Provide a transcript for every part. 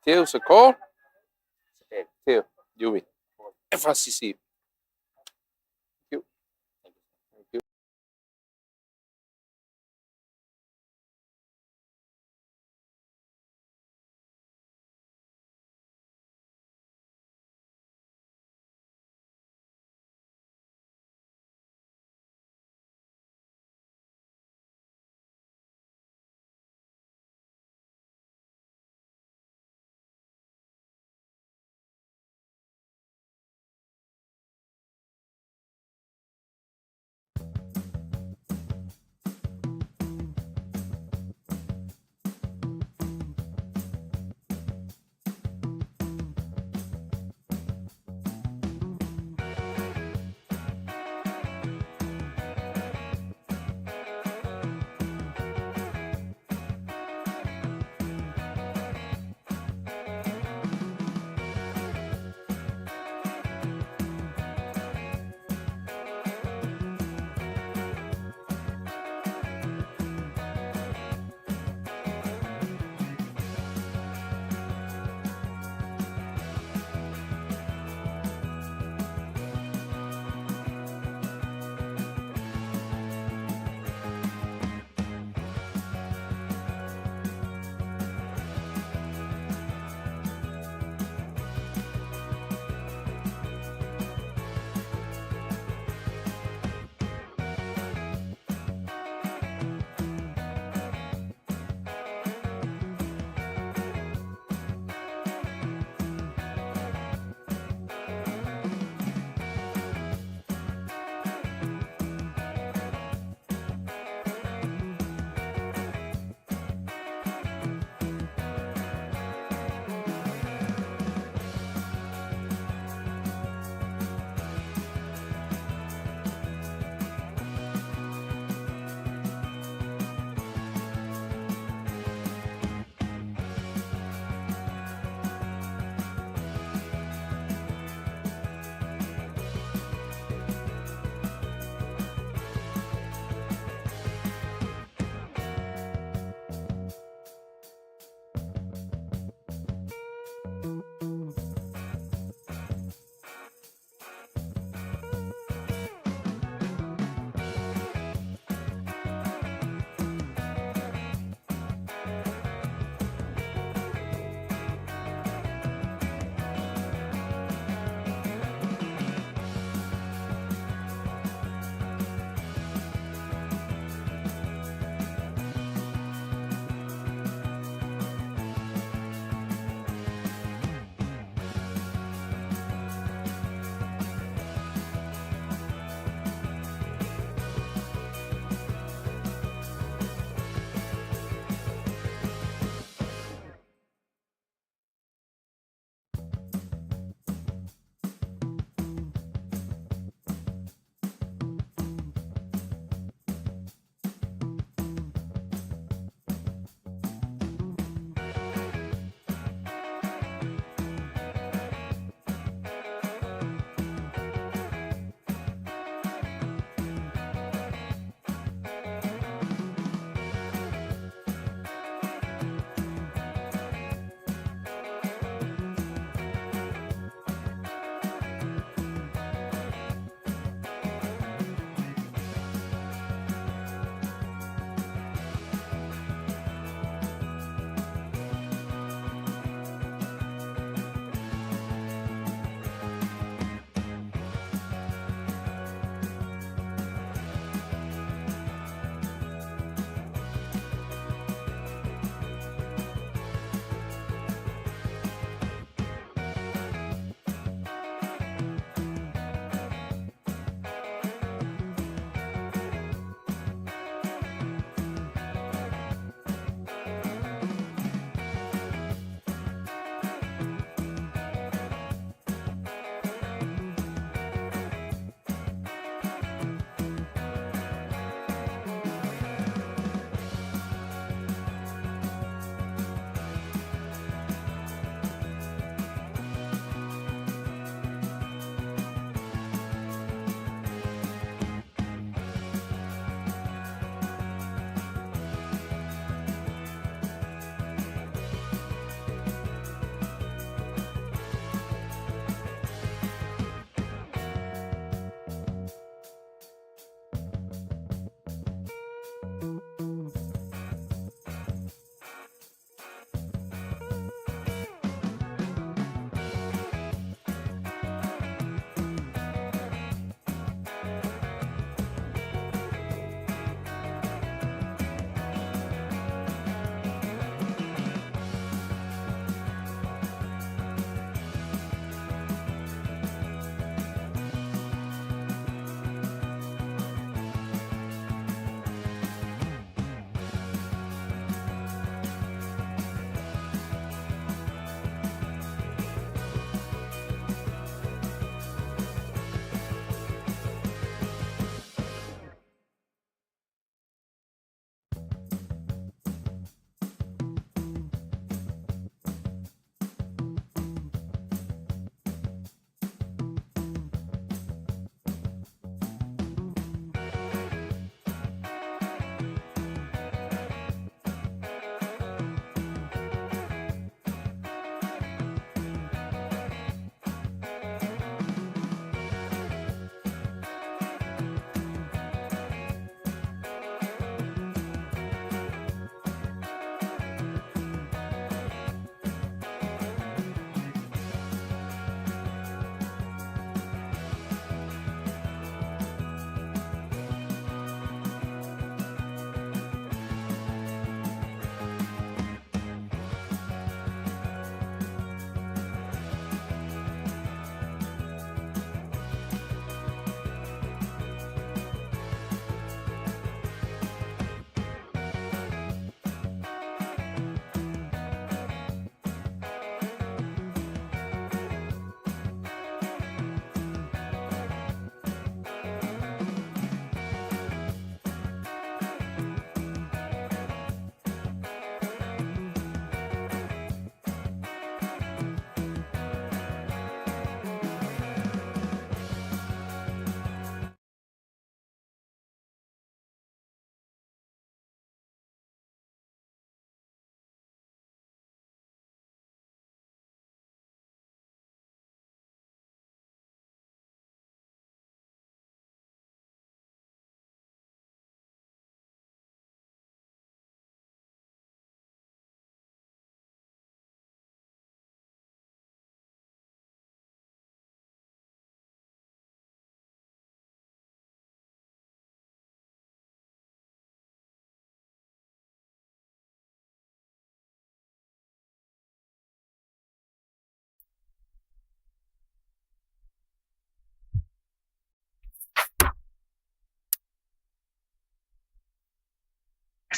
Tails a call. Tail. Tail. You win. FRCC.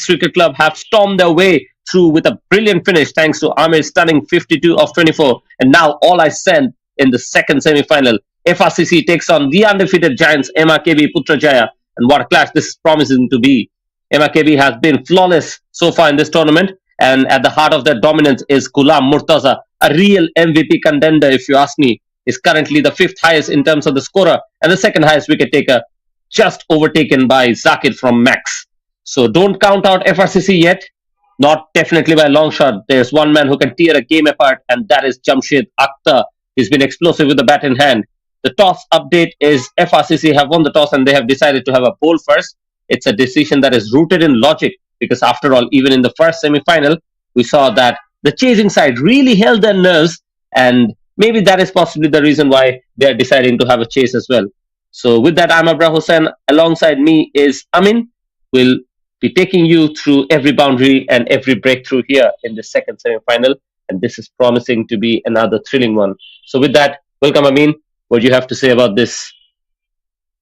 Cricket Club have stormed their way through with a brilliant finish thanks to Amir's stunning 52 of 24. And now all I send in the second semi-final. FRCC takes on the undefeated giants MRKB Putrajaya. And what a clash this is promising to be. MRKB has been flawless so far in this tournament. And at the heart of their dominance is Ghulam Murtaza, a real MVP contender, if you ask me. Is currently the fifth highest in terms of the scorer and the second highest wicket taker, just overtaken by Zakir from Max. So don't count out FRCC yet. Not definitely by a long shot. There's one man who can tear a game apart, and that is Jamshid Akhtar. He's been explosive with the bat in hand. The toss update is FRCC have won the toss and they have decided to have a bowl first. It's a decision that is rooted in logic because, after all, even in the first semi final, we saw that the chasing side really held their nerves, and maybe that is possibly the reason why they are deciding to have a chase as well. So, with that, I'm Abra Hussain. Alongside me is Amin. We'll be taking you through every boundary and every breakthrough here in the second semi-final, and this is promising to be another thrilling one. So, with that, welcome, Amin. What do you have to say about this?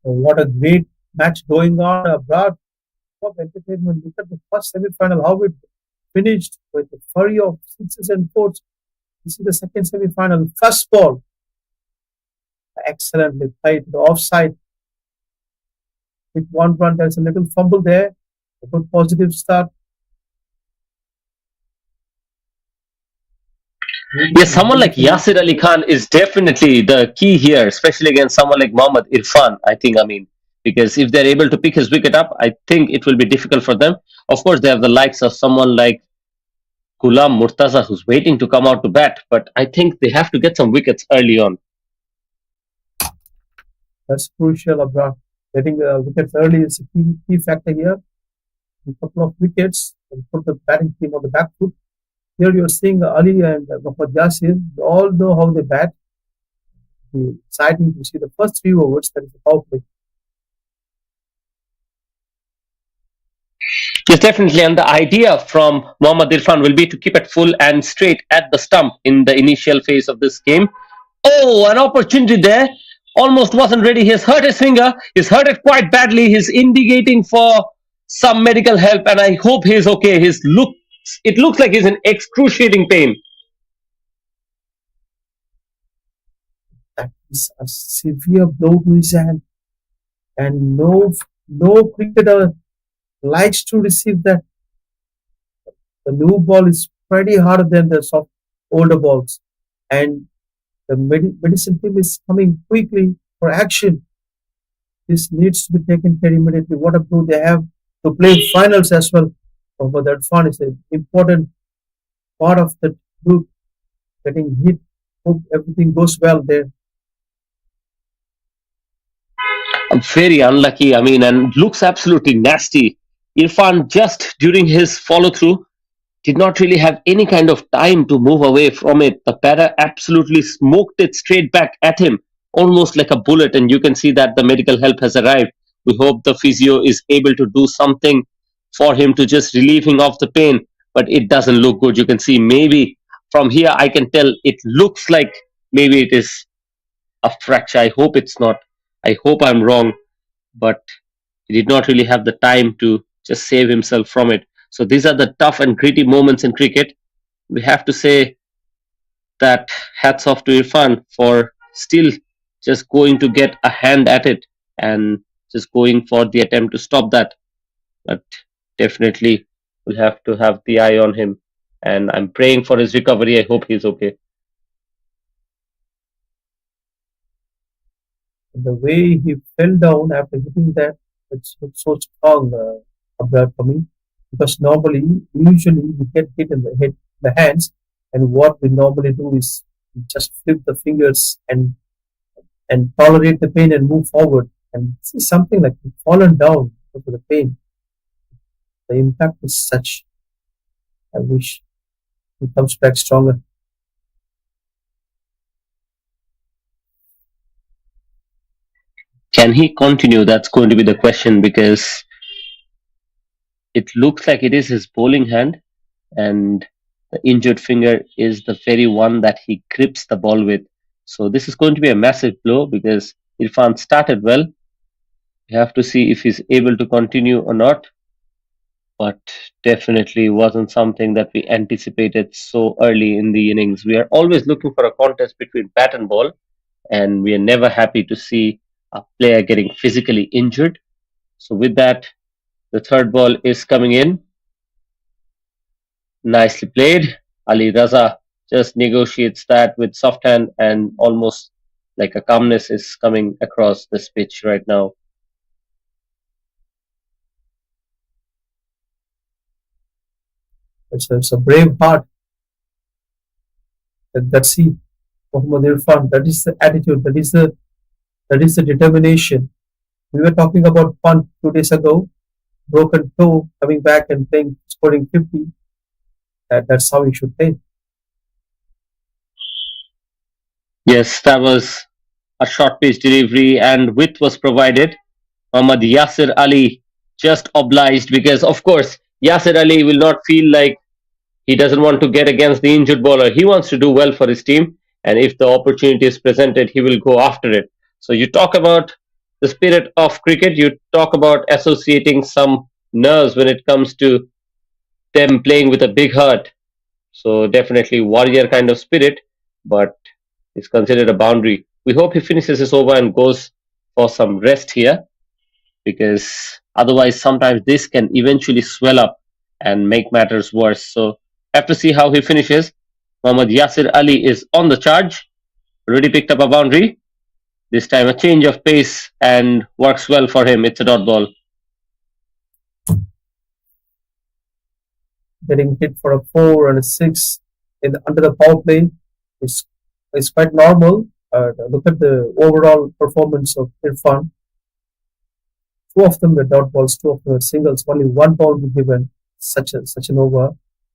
What a great match going on, Brad. Of entertainment. Look at the first semi-final, how it finished with a flurry of sixes and fours. This is the second semi-final. First ball, excellently played. The offside with one run. There's a little fumble there. A good positive start. Yes, someone like Yasir Ali Khan is definitely the key here, especially against someone like Mohammad Irfan, I think, Amin. Because if they're able to pick his wicket up, I think it will be difficult for them. Of course, they have the likes of someone like Ghulam Murtaza who's waiting to come out to bat, but I think they have to get some wickets early on. That's crucial, Abra. Getting wickets early is a key factor here. A couple of wickets and put the batting team on the back foot. Here you're seeing Ali and Mohammad Yasir. They all know how they bat. The exciting to see the first 3 overs. That is the power play. Yes, definitely. And the idea from Mohammad Irfan will be to keep it full and straight at the stump in the initial phase of this game. Oh, an opportunity there. Almost wasn't ready. He's hurt his finger. He's hurt it quite badly. He's indicating for some medical help, and I hope he's okay. It looks like he's in excruciating pain. That is a severe blow to his hand, and no cricketer likes to receive that. The new ball is pretty harder than the soft older balls, and the medicine team is coming quickly for action. This needs to be taken care immediately. What a blow they have to play finals as well. Oh, but that fun is an important part of the group getting hit. Hope everything goes well there. Very unlucky, I mean, and looks absolutely nasty. Irfan, just during his follow through, did not really have any kind of time to move away from it. The batter absolutely smoked it straight back at him, almost like a bullet, and you can see that the medical help has arrived. We hope the physio is able to do something for him to just relieve him of the pain, but it doesn't look good. You can see maybe from here I can tell it looks like maybe it is a fracture. I hope it's not. I hope I'm wrong, but he did not really have the time to just save himself from it. So these are the tough and gritty moments in cricket. We have to say that hats off to Irfan for still just going to get a hand at it and just going for the attempt to stop that. But definitely we'll have to have the eye on him. And I'm praying for his recovery. I hope he's okay. And the way he fell down after hitting that, it's so strong, Abrar, for me. Because usually we get hit in the head, the hands, and what we normally do is just flip the fingers and tolerate the pain and move forward. And this is something like fallen down because of the pain. The impact is such. I wish he comes back stronger. Can he continue? That's going to be the question because it looks like it is his bowling hand, and the injured finger is the very one that he grips the ball with. So this is going to be a massive blow because Irfan started well. We have to see if he's able to continue or not. but definitely wasn't something that we anticipated so early in the innings. We are always looking for a contest between bat and ball, and we are never happy to see a player getting physically injured. So, with that, the third ball is coming in. Nicely played. Ali Raza just negotiates that with soft hand, and almost like a calmness is coming across this pitch right now. It's a brave heart. That's he, Muhammad Irfan. That is the attitude. That is the determination. We were talking about Punt 2 days ago. Broken toe, coming back and playing, scoring 50. That's how he should play. Yes, that was a short pitch delivery, and width was provided. Muhammad Yasir Ali just obliged because, of course, Yasir Ali will not feel like he doesn't want to get against the injured bowler. He wants to do well for his team, and if the opportunity is presented, he will go after it. So, you talk about the spirit of cricket, you talk about associating some nerves when it comes to them playing with a big heart. So, definitely warrior kind of spirit, but it's considered a boundary. We hope he finishes his over and goes for some rest here, because otherwise sometimes this can eventually swell up and make matters worse. So have to see how he finishes. Muhammad Yasir Ali is on the charge, already picked up a boundary. This time a change of pace and works well for him. It's a dot ball. Getting hit for a 4 and a 6 under the power play is quite normal. Look at the overall performance of Irfan. Two of them were dot balls, two of them were singles. Only one boundary given. Such an over.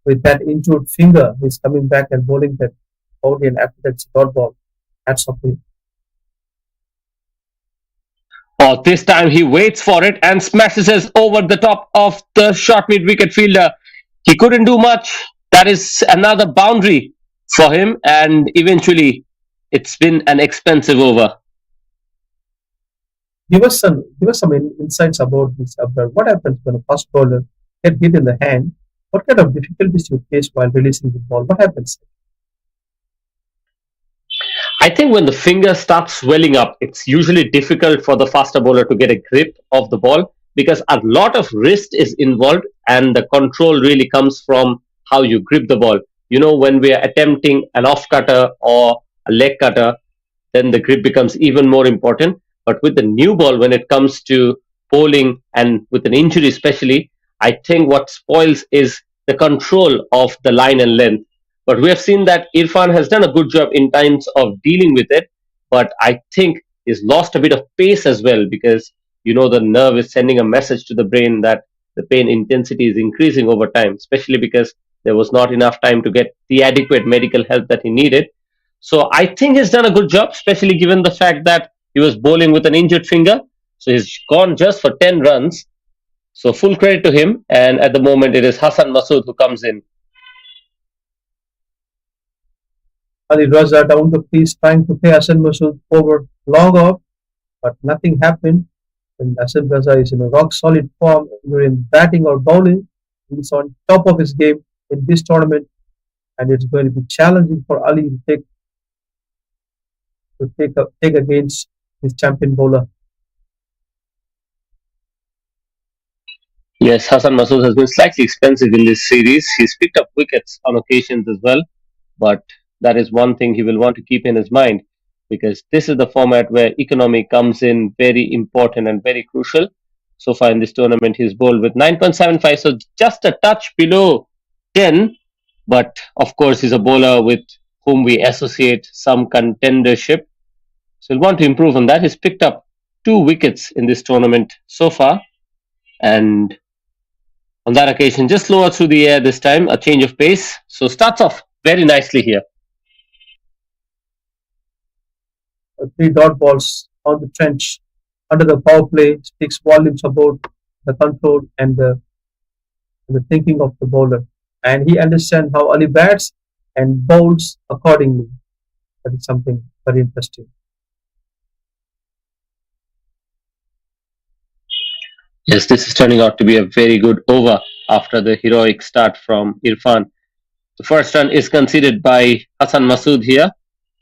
With that injured finger, he's coming back and bowling that boundary, and after that's a dot ball. Hats off to him. Oh, this time he waits for it and smashes it over the top of the short mid wicket fielder. He couldn't do much. That is another boundary for him, and eventually it's been an expensive over. Give us some insights about this. About what happens when a fast bowler gets hit in the hand? What kind of difficulties you face while releasing the ball? What happens? I think when the finger starts swelling up, it's usually difficult for the faster bowler to get a grip of the ball because a lot of wrist is involved, and the control really comes from how you grip the ball. You know, when we are attempting an off cutter or a leg cutter, then the grip becomes even more important. But with the new ball, when it comes to bowling and with an injury especially, I think what spoils is the control of the line and length. But we have seen that Irfan has done a good job in times of dealing with it. But I think he's lost a bit of pace as well, because you know the nerve is sending a message to the brain that the pain intensity is increasing over time, especially because there was not enough time to get the adequate medical help that he needed. So I think he's done a good job, especially given the fact that he was bowling with an injured finger. So he's gone just for 10 runs. So full credit to him. And at the moment, it is Hassan Masood who comes in. Ali Raza down the crease trying to play Hassan Masood over long off, but nothing happened. And Hassan Raza is in a rock solid form, either in batting or bowling. He's on top of his game in this tournament, and it's going to be challenging for Ali to take against his champion bowler. Yes, Hassan Masood has been slightly expensive in this series. He's picked up wickets on occasions as well, but that is one thing he will want to keep in his mind, because this is the format where economy comes in very important and very crucial. So far in this tournament, he's bowled with 9.75, so just a touch below 10. But of course, he's a bowler with whom we associate some contendership. So he'll want to improve on that. He's picked up 2 wickets in this tournament so far, and on that occasion, just lower through the air this time, a change of pace. So starts off very nicely here. Three dot balls on the trench under the power play speaks volumes about the control and the thinking of the bowler. And he understands how Ali bats and bowls accordingly. That is something very interesting. Yes, this is turning out to be a very good over. after the heroic start from Irfan. The first run is conceded by Hassan Masood here,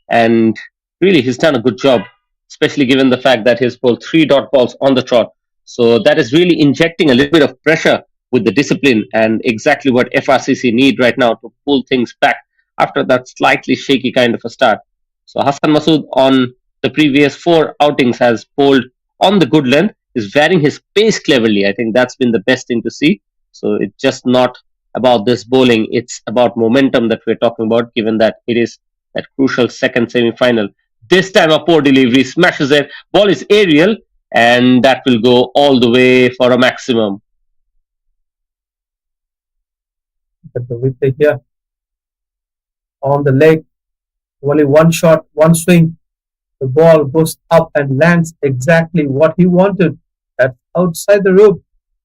and really he's done a good job, especially given the fact that he's bowled three dot balls on the trot. So that is really injecting a little bit of pressure with the discipline and exactly what FRCC need right now to pull things back after that slightly shaky kind of a start. So Hassan Masood on the previous four outings has bowled on the good length, is varying his pace cleverly. I think that's been the best thing to see. So it's just not about this bowling, it's about momentum that we're talking about, given that it is that crucial second semi-final. This time a poor delivery smashes it. Ball is aerial, and that will go all the way for a maximum. But the replay here on the leg, only one shot, one swing. The ball goes up and lands exactly what he wanted. That's outside the rope.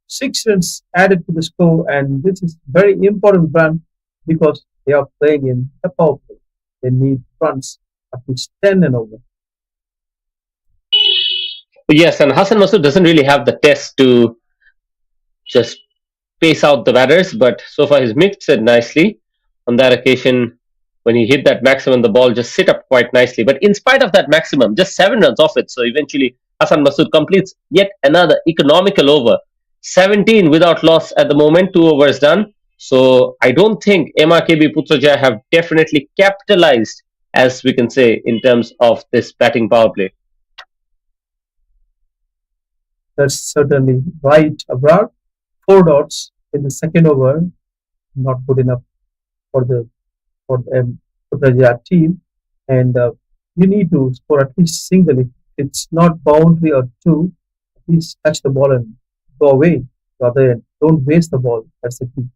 6 runs added to the score, and this is very important run because they are playing in the power play. They need runs at least 10 and over. Yes, and Hassan Masood doesn't really have the test to just pace out the batters, but so far he's mixed it nicely. On that occasion, when he hit that maximum, the ball just sit up quite nicely. But in spite of that maximum, just 7 runs off it. So eventually, Hassan Masood completes yet another economical over. 17 without loss at the moment, 2 overs done. So I don't think MRKB Putrajaya have definitely capitalized, as we can say, in terms of this batting power play. That's certainly right, Abrar. 4 dots in the second over, not good enough for the Putrajaya team, and you need to score at least single. If it's not boundary or 2, at least touch the ball and go away to the other end. Don't waste the ball. That's the key.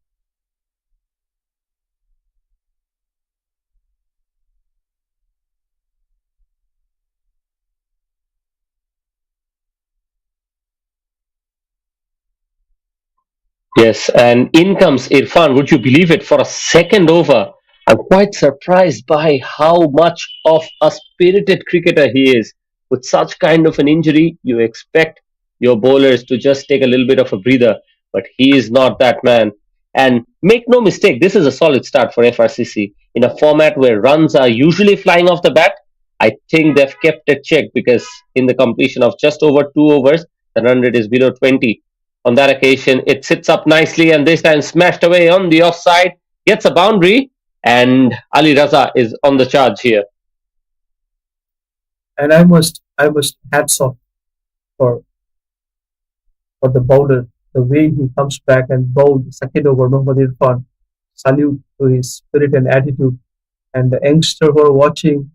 Yes, and in comes Irfan. Would you believe it? For a second over, I'm quite surprised by how much of a spirited cricketer he is. With such kind of an injury, you expect your bowlers to just take a little bit of a breather, but he is not that man. And make no mistake, this is a solid start for FRCC. In a format where runs are usually flying off the bat, I think they've kept it checked because in the completion of just over 2 overs, the run rate is below 20. On that occasion, it sits up nicely and this time smashed away on the offside, gets a boundary, and Ali Raza is on the charge here. And I must hats off for the bowler, the way he comes back and bowled the second over Mohammad Irfan. Salute to his spirit and attitude. And the youngster who are watching,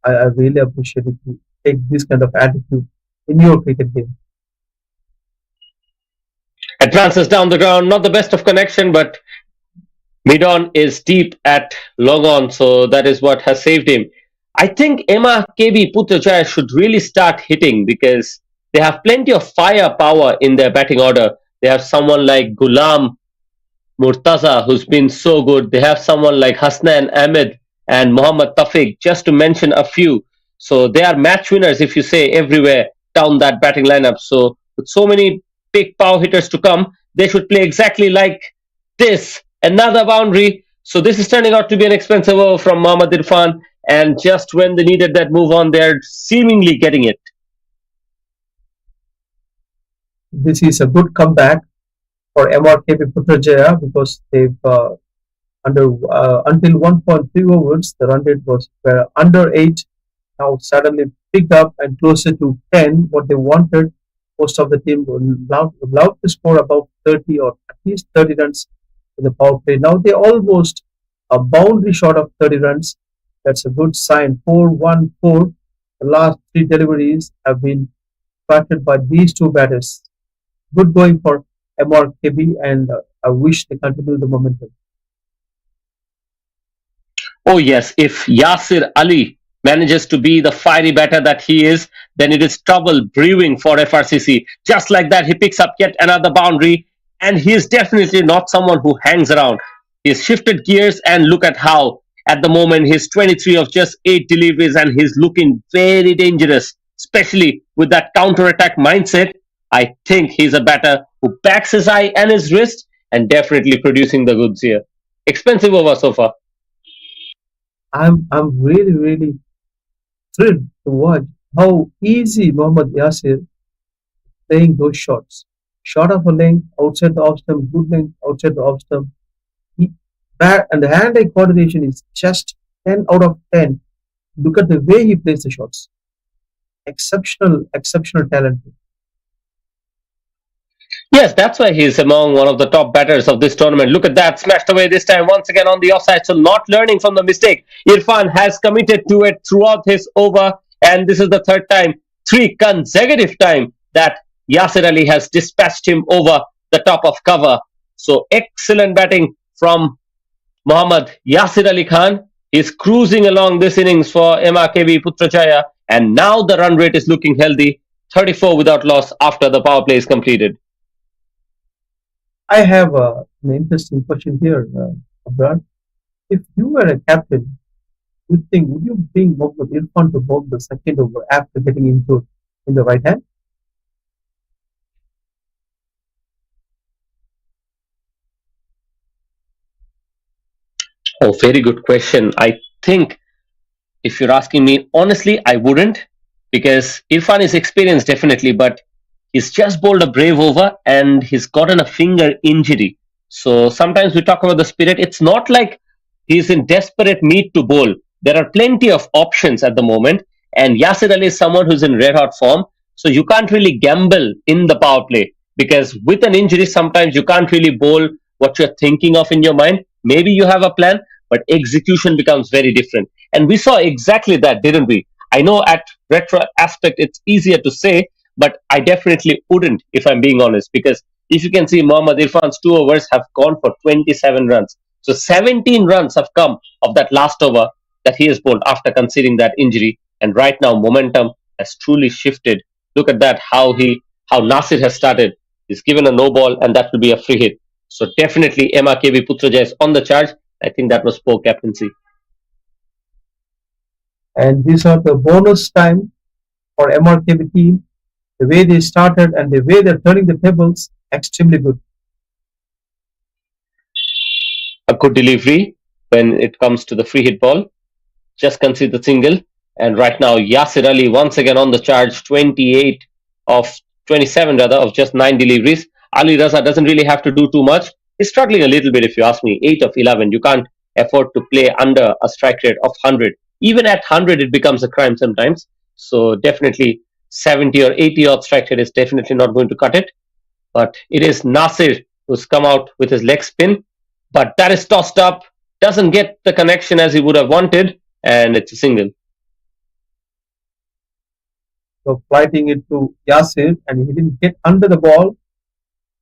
I really appreciate it. You take this kind of attitude in your cricket game. Advances down the ground, not the best of connection, but mid-on is deep at long on, so that is what has saved him. I think MRKB Putrajaya should really start hitting because they have plenty of firepower in their batting order. They have someone like Ghulam Murtaza, who's been so good. They have someone like Hasnan Ahmed and Mohammad Tafiq, just to mention a few. So they are match winners, if you say, everywhere down that batting lineup. So with so many big power hitters to come, they should play exactly like this. Another boundary. So this is turning out to be an expensive over from Mohammad Irfan. And just when they needed that move on, they're seemingly getting it. This is a good comeback for MRKB Putrajaya because they've until 1.3 overs, the run rate was under 8. Now suddenly picked up and closer to 10, what they wanted. Most of the team would love to score about 30 or at least 30 runs in the power play. Now they almost a boundary short of 30 runs. That's a good sign. 4-1-4. The last 3 deliveries have been batted by these 2 batters. Good going for MRKB, and I wish they continue the momentum. Oh yes, if Yasir Ali manages to be the fiery batter that he is, then it is trouble brewing for FRCC. Just like that, he picks up yet another boundary, and he is definitely not someone who hangs around. He's shifted gears, and look at how, at the moment, he's 23 of just 8 deliveries, and he's looking very dangerous, especially with that counter-attack mindset. I think he's a batter who backs his eye and his wrist, and definitely producing the goods here. Expensive over so far. I'm really thrilled to watch how easy Mohammad Yasir playing those shots. Shot of a length outside the off stump, good length outside the off stump. He, and the hand-eye coordination is just 10 out of 10. Look at the way he plays the shots. Exceptional talent. Yes, that's why he's among one of the top batters of this tournament. Look at that, smashed away this time once again on the offside. So not learning from the mistake. Irfan has committed to it throughout his over, and this is the third time, three consecutive time that Yasir Ali has dispatched him over the top of cover. So excellent batting from Mohammad Yasir Ali Khan. He's cruising along this innings for MRKB Putrajaya, and now the run rate is looking healthy. 34 without loss after the power play is completed. I have an interesting question here, Abrar. If you were a captain, would you bring Mohammad Irfan to bowl the second over after getting injured in the right hand? Oh, very good question. I think if you're asking me honestly, I wouldn't, because Irfan is experienced definitely, but he's just bowled a brave over and he's gotten a finger injury. So sometimes we talk about the spirit. It's not like he's in desperate need to bowl. There are plenty of options at the moment, and Yasir Ali is someone who's in red hot form. So you can't really gamble in the power play, because with an injury, sometimes you can't really bowl what you're thinking of in your mind. Maybe you have a plan, but execution becomes very different. And we saw exactly that, didn't we? I know at retro aspect it's easier to say, but I definitely wouldn't, if I'm being honest, because if you can see, Mohammad Irfan's two overs have gone for 27 runs. So 17 runs have come of that last over that he has bowled after conceding that injury. And right now, momentum has truly shifted. Look at that, how Nasir has started. He's given a no ball, and that will be a free hit. So definitely, MRKB Putrajaya is on the charge. I think that was poor captaincy. And these are the bonus time for MRKB team. The way they started and the way they're turning the tables, extremely good. A good delivery when it comes to the free hit ball. Just concede the single. And right now, Yasir Ali once again on the charge, 28 of 27 rather, of just 9 deliveries. Ali Raza doesn't really have to do too much. He's struggling a little bit, if you ask me. 8 of 11. You can't afford to play under a strike rate of 100. Even at 100, it becomes a crime sometimes. So definitely 70 or 80 odd strike rate is definitely not going to cut it. But it is Nasir who's come out with his leg spin. But that is tossed up. Doesn't get the connection as he would have wanted. And it's a single. So flighting it to Yasir and he didn't get under the ball.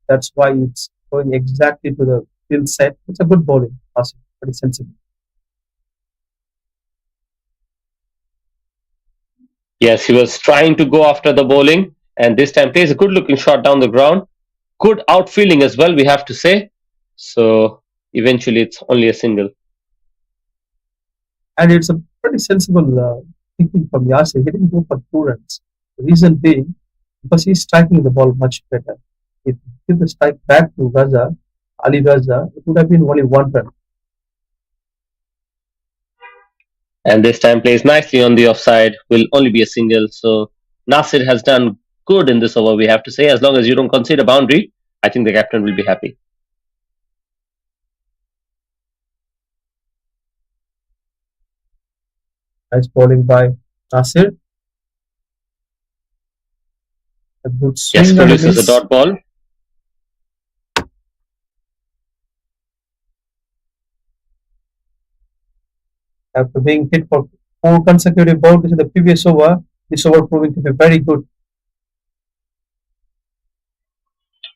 That's why it's going exactly to the field set. It's a good bowling, Yasir, pretty sensible. Yes, he was trying to go after the bowling, and this time plays a good looking shot down the ground. Good outfielding as well, we have to say. So eventually it's only a single. And it's a pretty sensible thinking from Yasir. He didn't go for 2 runs. The reason being, because he's striking the ball much better. If you give the strike back to Raza, Ali Raza, it would have been only 1 run. And this time plays nicely on the offside, will only be a single. So Nasir has done good in this over, we have to say. As long as you don't concede a boundary, I think the captain will be happy. Nice bowling by Nasir. A good swing. Yes, produces a dot ball. After being hit for 4 consecutive bowls in the previous over, this over proving to be very good.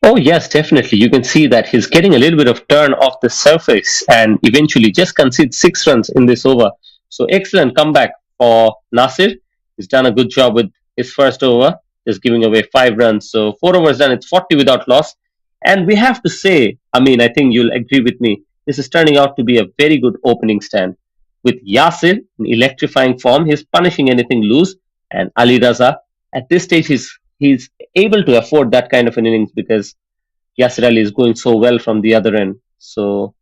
Oh, yes, definitely. You can see that he's getting a little bit of turn off the surface and eventually just concedes 6 runs in this over. So excellent comeback for Nasir. He's done a good job with his first over, just giving away 5 runs. So 4 overs done, it's 40 without loss. And we have to say, I mean, I think you'll agree with me, this is turning out to be a very good opening stand. With Yasir in electrifying form, he's punishing anything loose. And Ali Raza, at this stage, he's able to afford that kind of an innings because Yasir Ali is going so well from the other end. So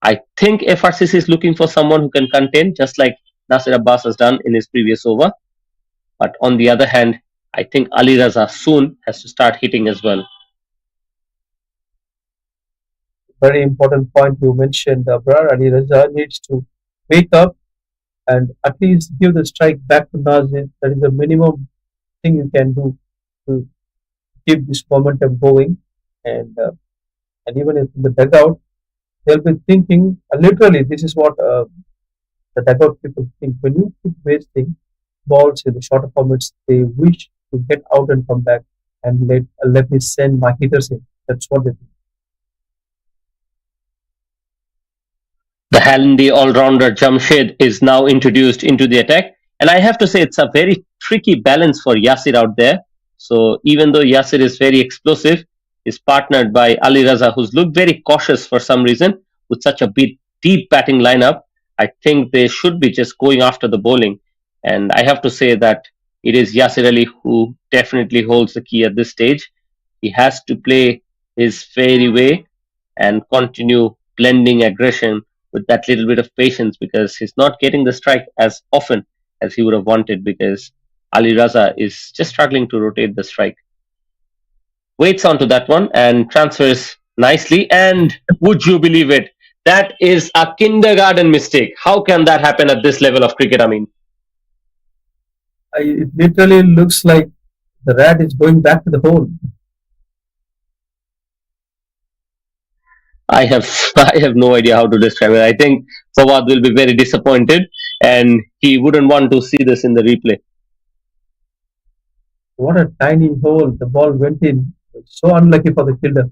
I think FRCC is looking for someone who can contain, just like Nasir Abbas has done in his previous over. But on the other hand, I think Ali Raza soon has to start hitting as well. Very important point you mentioned, Abrar. Ali Raza needs to wake up and at least give the strike back to Nazir. That is the minimum thing you can do to keep this momentum going. And even in the dugout, they'll be thinking literally. This is what the dugout people think. When you keep wasting balls in the shorter formats, they wish to get out and come back and let me send my hitters in. That's what they think. The handy all-rounder Jamshed is now introduced into the attack, and I have to say it's a very tricky balance for Yasir out there. So even though Yasir is very explosive, is partnered by Ali Raza, who's looked very cautious for some reason with such a deep batting lineup. I think they should be just going after the bowling, and I have to say that it is Yasir Ali who definitely holds the key at this stage. He has to play his fairy way and continue blending aggression with that little bit of patience, because he's not getting the strike as often as he would have wanted, because Ali Raza is just struggling to rotate the strike. Waits onto that one and transfers nicely. And would you believe it? That is a kindergarten mistake. How can that happen at this level of cricket? I mean, It literally looks like the rat is going back to the hole. I have I have no idea how to describe it. I think Fawad will be very disappointed, and he wouldn't want to see this in the replay. What a tiny hole the ball went in. So unlucky for the fielder.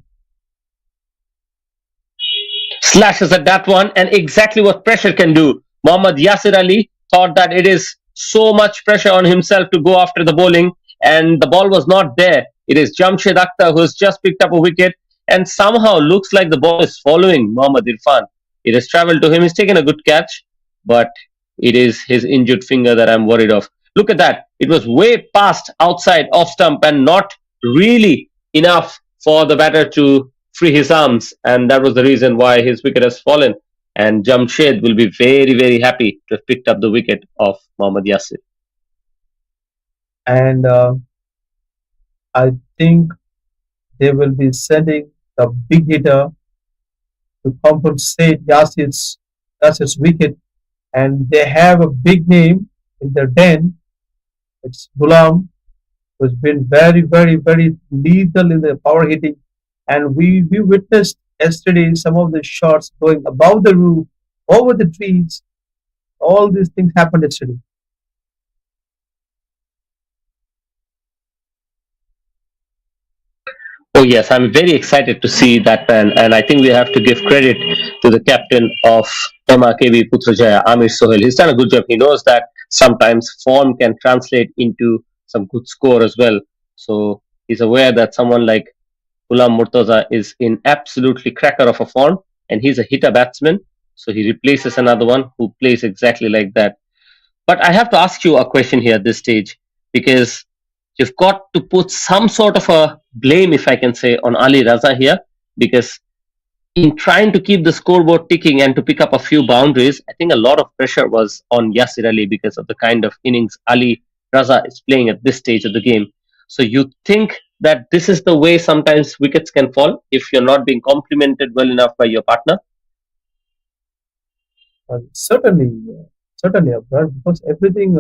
Slashes at that one, and exactly what pressure can do. Mohammad Yasir Ali thought that it is so much pressure on himself to go after the bowling, and the ball was not there. It is Jamshed Akhtar who has just picked up a wicket, and somehow looks like the ball is following Mohammad Irfan. It has travelled to him. He's taken a good catch, but it is his injured finger that I'm worried of. Look at that. It was way past outside off stump and not really enough for the batter to free his arms, and that was the reason why his wicket has fallen. And Jamshed will be very, very happy to have picked up the wicket of Mohammad Yasir. And I think they will be sending the big hitter to compensate Yasir's wicket. And they have a big name in their den. It's Ghulam, who's been very, very, very lethal in the power hitting. And we witnessed yesterday some of the shots going above the roof, over the trees. All these things happened yesterday. Oh yes, I'm very excited to see that man, and I think we have to give credit to the captain of MRKB Putrajaya, Amir Sohail. He's done a good job. He knows that sometimes form can translate into some good score as well. So he's aware that someone like Ghulam Murtaza is in absolutely cracker of a form, and he's a hitter batsman. So he replaces another one who plays exactly like that. But I have to ask you a question here at this stage, because you've got to put some sort of a blame, if I can say, on Ali Raza here, because in trying to keep the scoreboard ticking and to pick up a few boundaries, I think a lot of pressure was on Yasir Ali because of the kind of innings Ali Raza is playing at this stage of the game. So you think that this is the way sometimes wickets can fall if you're not being complimented well enough by your partner? Certainly, Abrar, because everything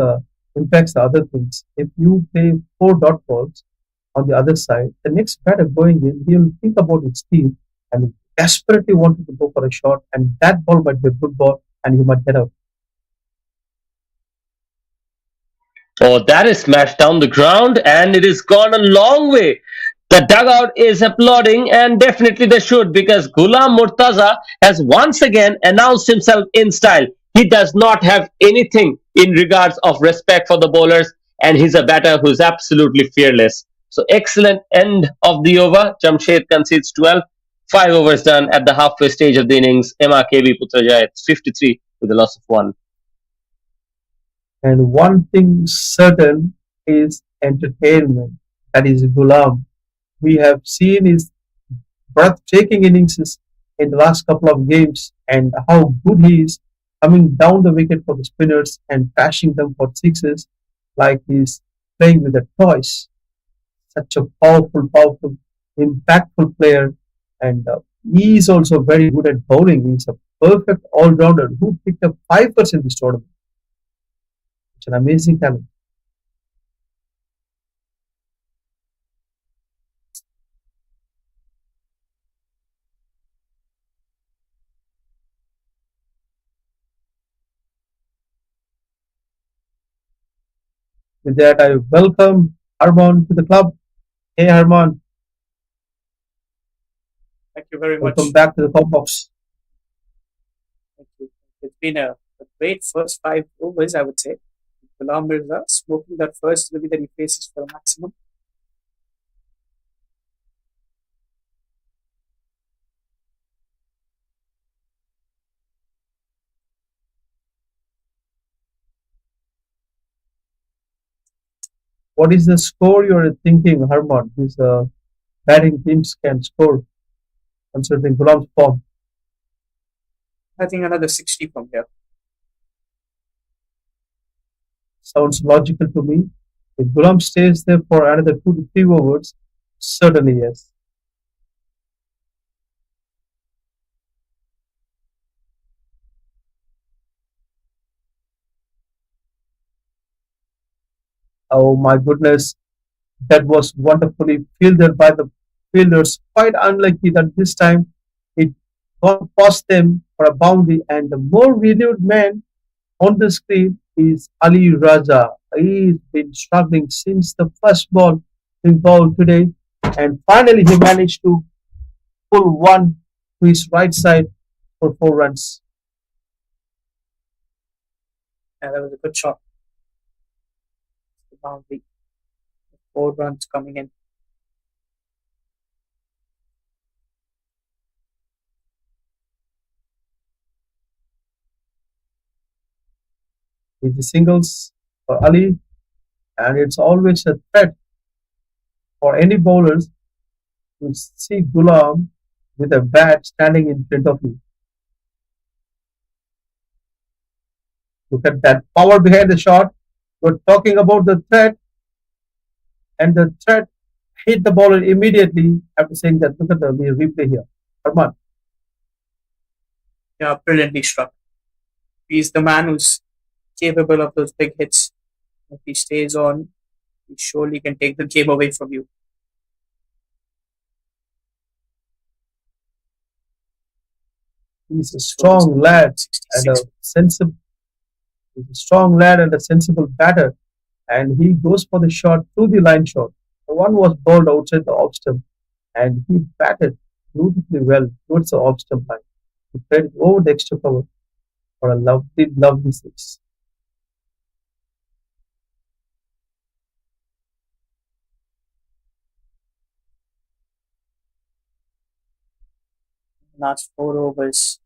impacts the other things. If you play 4 dot balls on the other side, the next batter going in, he'll think about his team and desperately wanted to go for a shot, and that ball might be a good ball, and he might get out. Oh, that is smashed down the ground, and it has gone a long way. The dugout is applauding, and definitely they should, because Ghulam Murtaza has once again announced himself in style. He does not have anything in regards of respect for the bowlers, and he's a batter who's absolutely fearless. So excellent end of the over. Jamshed concedes 12. 5 overs done at the halfway stage of the innings. MRKB Putrajaya, it's 53 with a loss of 1. And one thing certain is entertainment. That is Ghulam. We have seen his breathtaking innings in the last couple of games, and how good he is coming down the wicket for the spinners and crashing them for sixes like he's playing with the toys. Such a powerful, impactful player, and he is also very good at bowling. He's a perfect all-rounder who picked up 5% this tournament. It's an amazing talent. With that, I welcome Harman to the club. Hey, Harman, Thank you very welcome much. back to the club box. Thank you. It's been a great first 5 overs, I would say. Ghulam Mirza smoking that first delivery that he faces for a maximum. What is the score you're thinking, Harman? These batting teams can score considering Ghulam's form. I think another 60 from here. Sounds logical to me. If Ghulam stays there for another 2 to 3 overs, certainly yes. Oh my goodness, that was wonderfully fielded by the fielders. Quite unlucky that this time it got past them for a boundary, and the more renewed man on the screen is Ali Raja. He's been struggling since the first ball he bowled today, and finally he managed to pull one to his right side for 4 runs. And that was a good shot. The boundary. 4 runs coming in. With the singles for Ali, and it's always a threat for any bowlers to see Ghulam with a bat standing in front of you. Look at that power behind the shot. We're talking about the threat, and the threat hit the bowler immediately after saying that. Look at the replay here. Arman, Yeah, brilliantly struck. He's the man who's capable of those big hits. If he stays on, he surely can take the game away from you. he's a strong lad and a 66. sensible. He's a strong lad and a sensible batter, and he goes for the shot through the line shot. The one was bowled outside the off stump, and he batted beautifully well towards the off stump line. He played over the extra cover for a lovely six. Last 4 overs.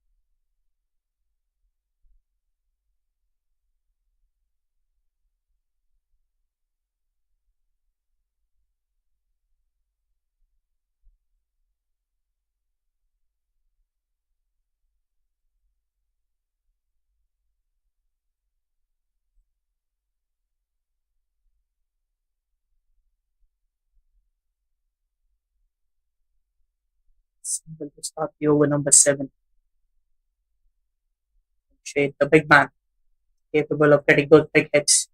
Single to start the over number 7. Shade, the big man, capable of getting those big hits.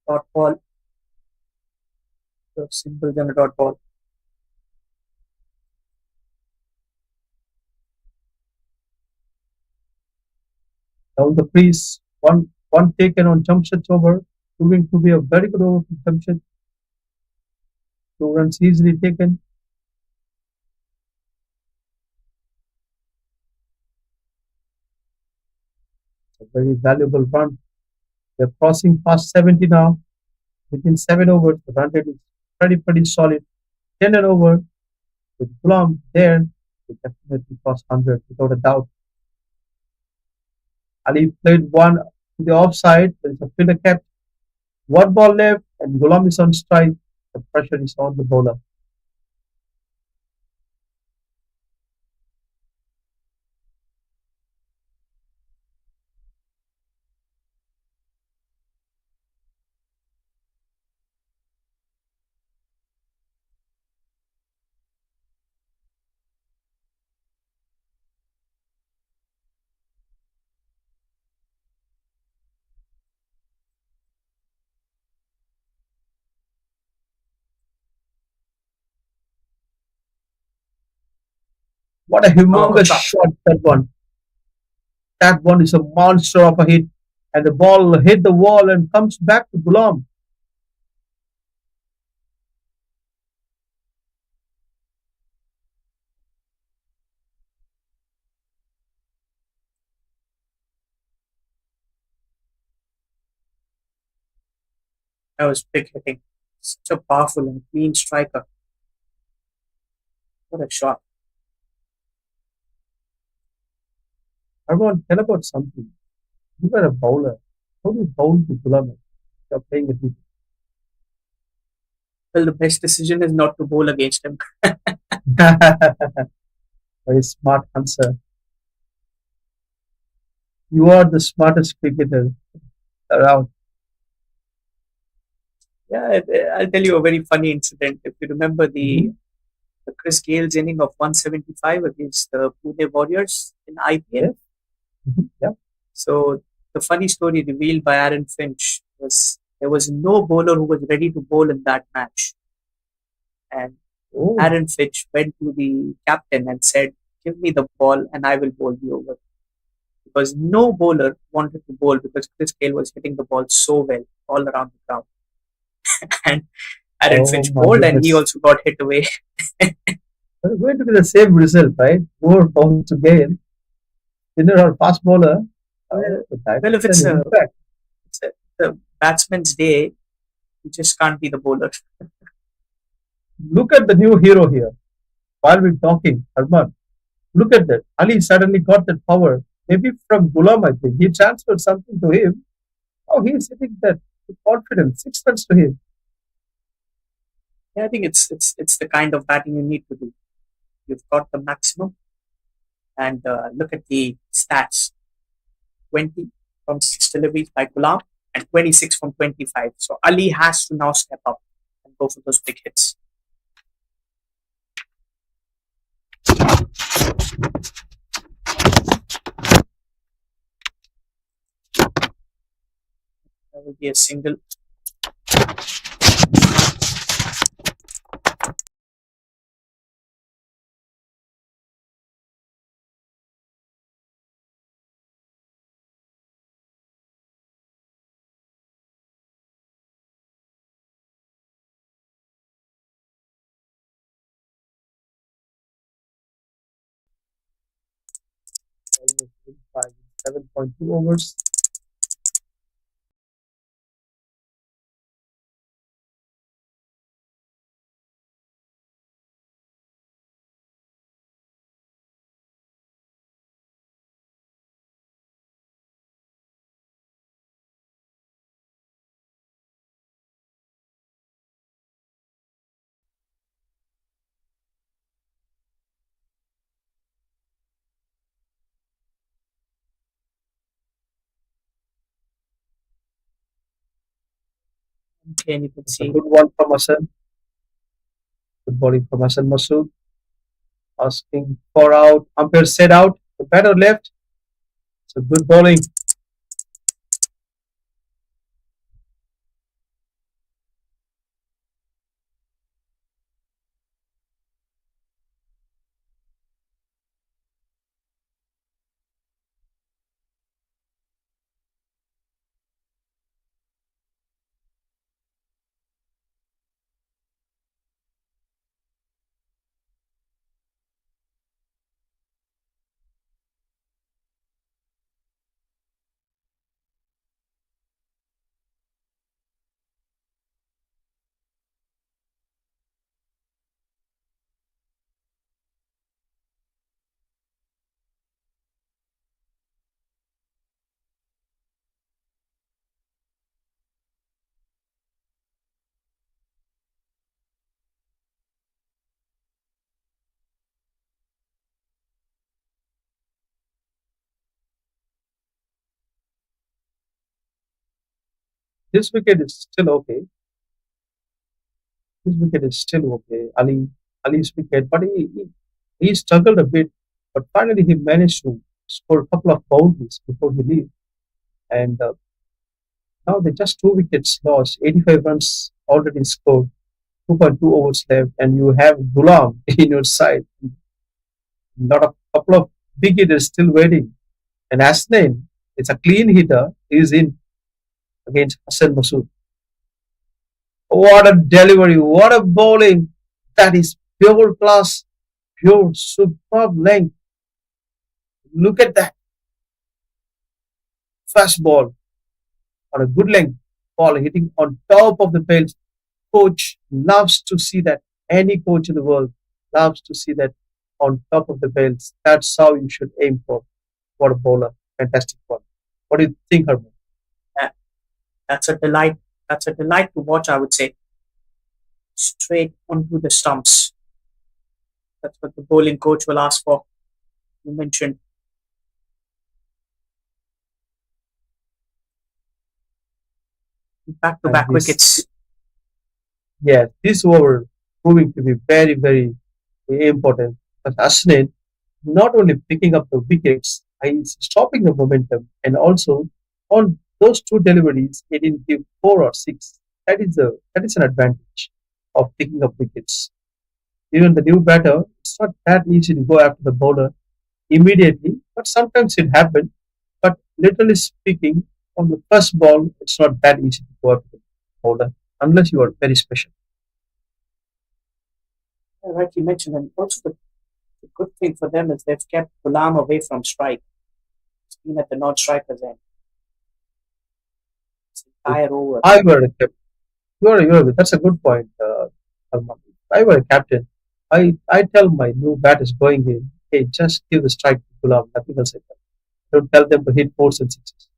Dot ball. The simple than a dot ball. Down the crease, one taken on Jamshed's over, proving to be a very good over for Jamshed. 2 runs easily taken. A very valuable run. They're crossing past 70 now. Within 7 overs, the run rate is pretty solid. 10 and over with Blum there, they definitely cross 100 without a doubt. Ali played one to the offside. There is a fielder kept. 1 ball left, and Ghulam is on strike. The pressure is on the bowler. What a humongous shot that one. That one is a monster of a hit. And the ball hit the wall and comes back to Ghulam. That was big hitting. Such a powerful and clean striker. What a shot. Everyone, tell about something. You are a bowler. How do you bowl to Ghulam? You're playing a hit. Well, the best decision is not to bowl against him. Very smart answer. You are the smartest cricketer around. Yeah, I'll tell you a very funny incident. If you remember the Chris Gale's inning of 175 against the Pune Warriors in IPL. Yeah. So the funny story revealed by Aaron Finch was there was no bowler who was ready to bowl in that match. And Oh, Aaron Finch went to the captain and said, "Give me the ball and I will bowl the over." Because no bowler wanted to bowl because Chris Gale was hitting the ball so well all around the ground. And Aaron oh Finch my bowled and he goodness. also got hit away. It's going to be the same result, right? More balls to gain. Spinner or fast bowler. Well, That well, if is it's an a, impact. it's a the batsman's day, you just can't be the bowler. Look at the new hero here. While we're talking, Harman, look at that. Ali suddenly got that power. Maybe from Ghulam, I think. He transferred something to him. Oh, he's hitting that with confidence. 6 runs to him. Yeah, I think it's the kind of batting you need to do. You've got the maximum, and look at the stats: 20 from 6 deliveries by Ghulam and 26 from 25. So Ali has to now step up and go for those big hits. That will be a single. Almost 25, 7.2 overs. Okay, and you can It's a see good one from Hassan. Good bowling from Hassan Masood. Asking for out. Umpire said out. The batter left. So good bowling. This wicket is still okay. This wicket is still okay. Ali's wicket, but he struggled a bit, but finally he managed to score a couple of boundaries before he leave. And now they just 2 wickets lost, 85 runs already scored, 2.2 overs left, and you have Gulam in your side. Not a couple of big hitters still waiting. And Hasnain, it's a clean hitter, is in against Hassan Masood. What a delivery, what a bowling. That is pure class, pure superb length. Look at that fast ball on a good length ball hitting on top of the belt. Coach loves to see that. Any coach in the world loves to see that on top of the belts. That's how you should aim for. What a bowler. Fantastic ball. What do you think, Herman? Uh, That's a delight. That's a delight to watch, I would say. Straight onto the stumps. That's what the bowling coach will ask for. You mentioned And back-to-back this, wickets. yeah, this over proving to be very, very important. But Ashwin not only picking up the wickets, he's stopping the momentum, and also on those 2 deliveries, he didn't give 4 or 6. That is an advantage of picking up wickets. Even the new batter, it's not that easy to go after the bowler immediately, but sometimes it happens. But literally speaking, on the first ball, it's not that easy to go after the bowler unless you are very special. Like you mentioned, and also the good thing for them is they've kept Gulam away from strike. It's been at the non-strikers end. It's If entire over. I were a captain, that's a good point, Arman. If I were a captain, I tell my new batters going in, hey, just give the strike to Gulam, nothing else. Don't tell them to hit 4s and 6s.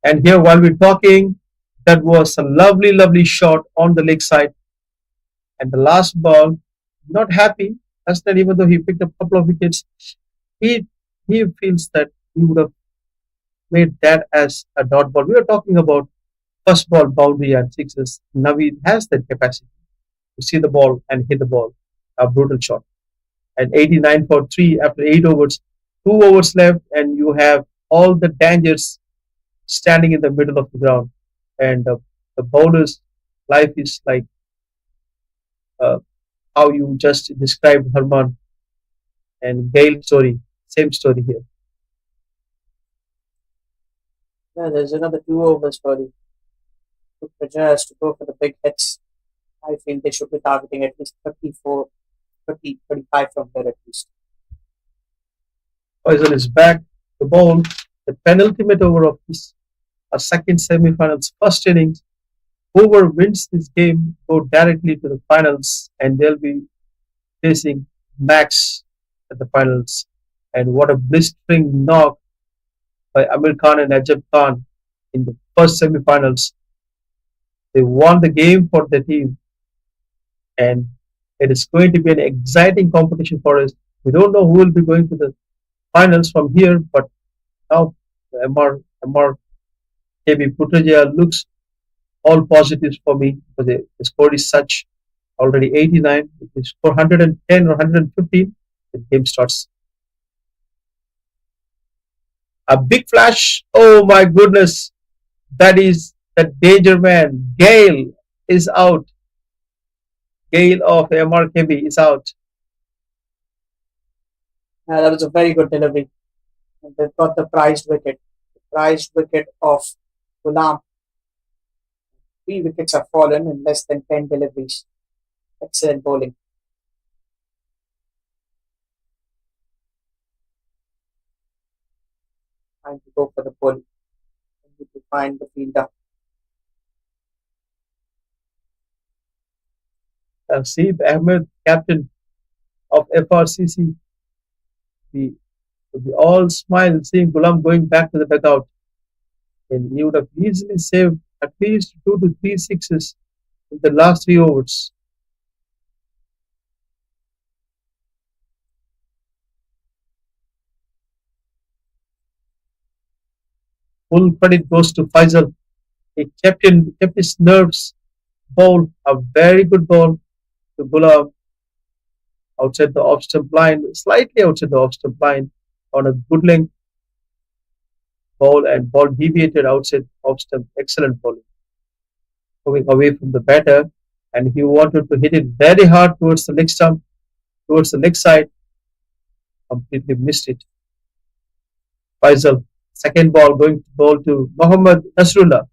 And here, while we're talking, that was a lovely, lovely shot on the leg side. And the last ball, not happy. That's not even though he picked up a couple of wickets, he he feels that he would have made that as a dot ball. We are talking about first ball boundary and 6s. Naveed has that capacity to see the ball and hit the ball. A brutal shot. And 89 for 3 after 8 overs. 2 overs left, and you have all the dangers standing in the middle of the ground. And the bowler's life is like uh, how you just described Herman and Gale story. Same story here. Yeah, there's another 2 overs for the Putrajayas to go for the big hits. I feel they should be targeting at least 34, 30, 35 from there at least. Faisal is back to bowl the penultimate over of this second semi-finals first innings. Whoever wins this game go directly to the finals, and they'll be facing Max at the finals. And what a blistering knock by Amir Khan and Ajab Khan in the first semi-finals. They won the game for the team, and it is going to be an exciting competition for us. We don't know who will be going to the finals from here, but now MRKB Putrajaya looks all positives for me because the score is such already 89. If they score 110 or 115, the game starts. A big flash. Oh my goodness. That is the danger man. Gale is out. Gale of MRKB is out. That was a very good delivery. And they've got the prized wicket. The prized wicket of Gulam. 3 wickets have fallen in less than 10 deliveries. Excellent bowling. Time to go for the pull. I need to find the fielder. Seeb Ahmed, captain of FRCC. We all smile seeing Gulam going back to the dugout. And he would have easily saved at least 2 to 3 6s in the last 3 overs. Full credit goes to Faisal. He kept his nerves. Ball, a very good ball to Gulab outside the off stump line, slightly outside the off stump line on a good length ball, and ball deviated outside off stump. Excellent bowling. Going away from the batter, and he wanted to hit it very hard towards the leg stump, towards the leg side. Completely missed it. Faisal, second ball going to bowl to Mohammad Nasrullah.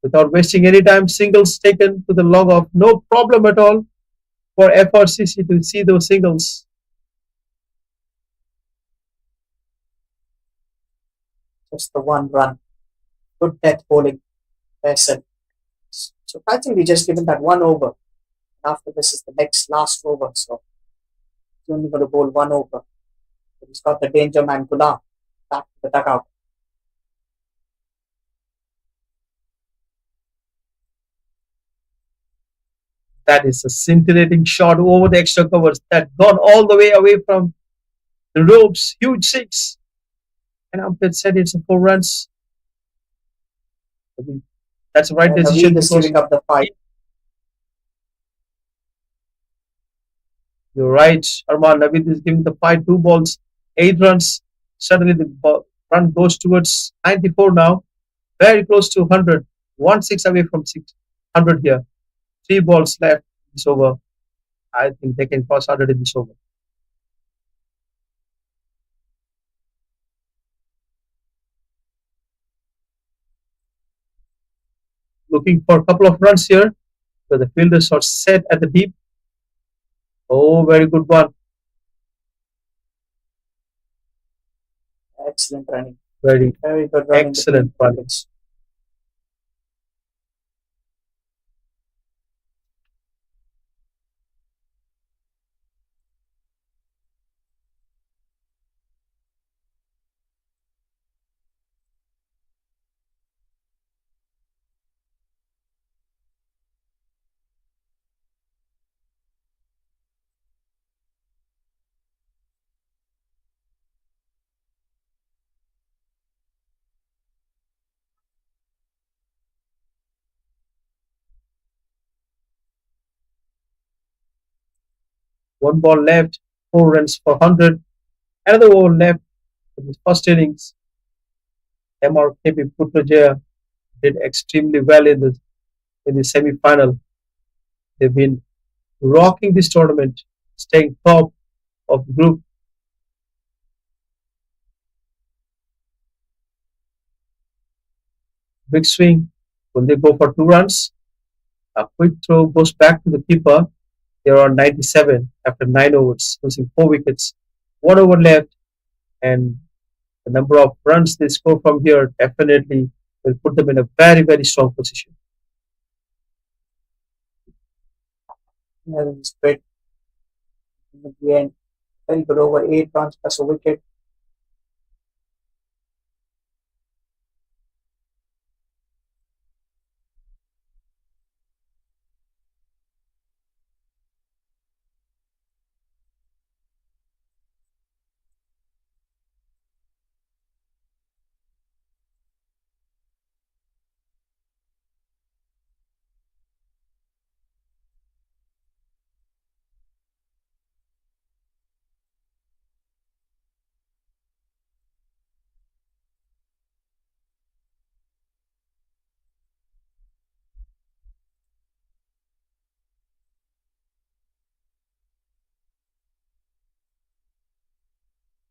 Without wasting any time, singles taken to the log off. No problem at all for FRCC to see those singles. Just the one run. Good death bowling. Person. So practically just given that one over. After this is the next last over. So he's only going to bowl one over. But he's got the danger man Ghulam back to the dugout. That is a scintillating shot over the extra covers that gone all the way away from the ropes. Huge six. And umpire said it's a 4 runs. That's the right decision. Naveed is giving up the fight. You're right, Arman. Naveed is giving the fight 2 balls, 8 runs. Suddenly the run goes towards 94 now. Very close to 100. 1-6 away from 600 here. 3 balls left. It's over. I think they can cross 100 in this over. Looking for a couple of runs here. So the fielders are set at the deep. Oh, very good one. Excellent running. Very good running. excellent running. One ball left, 4 runs for 100. Another over left in his first innings. MRKB Putrajaya did extremely well in the semi-final. They've been rocking this tournament, staying top of the group. Big swing. Will they go for 2 runs? A quick throw goes back to the keeper. They're on 97 after 9 overs, losing 4 wickets. 1 over left, and the number of runs they score from here definitely will put them in a very, very strong position. That is great. At the end, very good over 8 runs plus a wicket.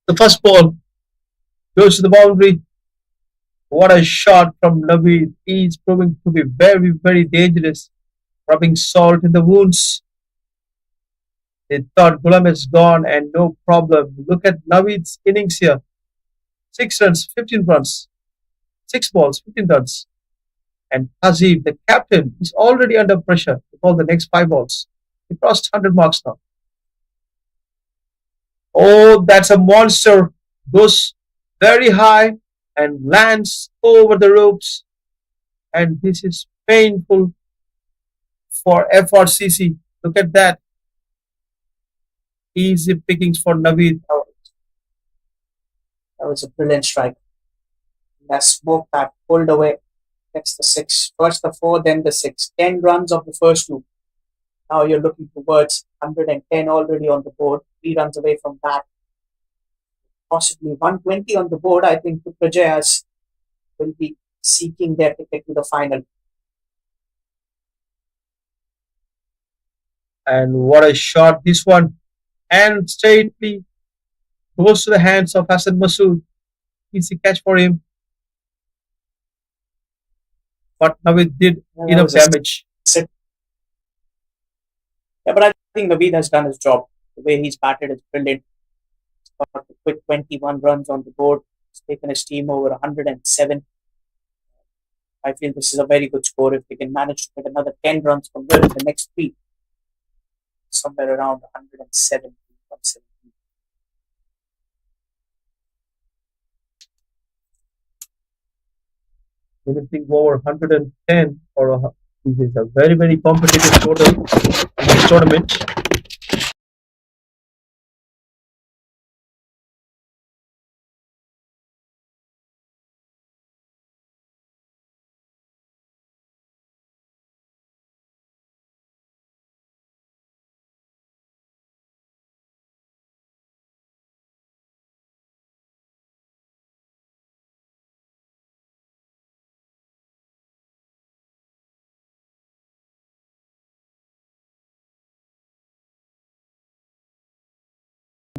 The first ball goes to the boundary. What a shot from Naveed. He's proving to be very, very dangerous, rubbing salt in the wounds. They thought Ghulam is gone and no problem. Look at Naveed's innings here. 6 runs, 15 runs. 6 balls, 15 runs. And Hazib, the captain, is already under pressure to call the next 5 balls. He crossed 100 marks now. Oh, that's a monster. Goes very high and lands over the ropes. And this is painful for FRCC. Look at that. Easy pickings for Naveed. That was a brilliant strike. That smoked that, pulled away, gets the 6. First the 4, then the 6. 10 runs of the first 2. Now you're looking towards 110 already on the board, 3 runs away from that. Possibly 120 on the board. I think Putrajayas will be seeking their ticket to the final. And what a shot this one. And straightly goes to the hands of Hassan Masood. Easy catch for him. But Navid did enough damage. Yeah, but I think Naveed has done his job. The way he's batted is brilliant. He's got a quick 21 runs on the board. He's taken his team over 107. I feel this is a very good score. If they can manage to get another 10 runs from here in the next 3, somewhere around 107, 117. Anything over 110 this is a very, very competitive total in this tournament.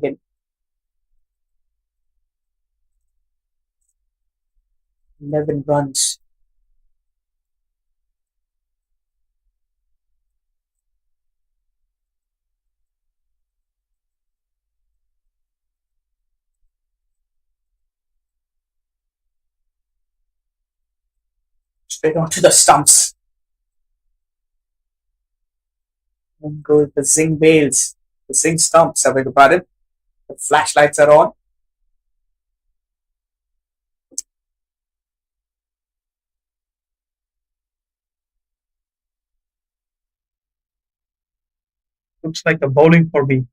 Again, 11 runs. Straight onto the stumps. And goes the Zing Bales. The Zing stumps, I beg your pardon. The flashlights are on. Looks like a bowling for me.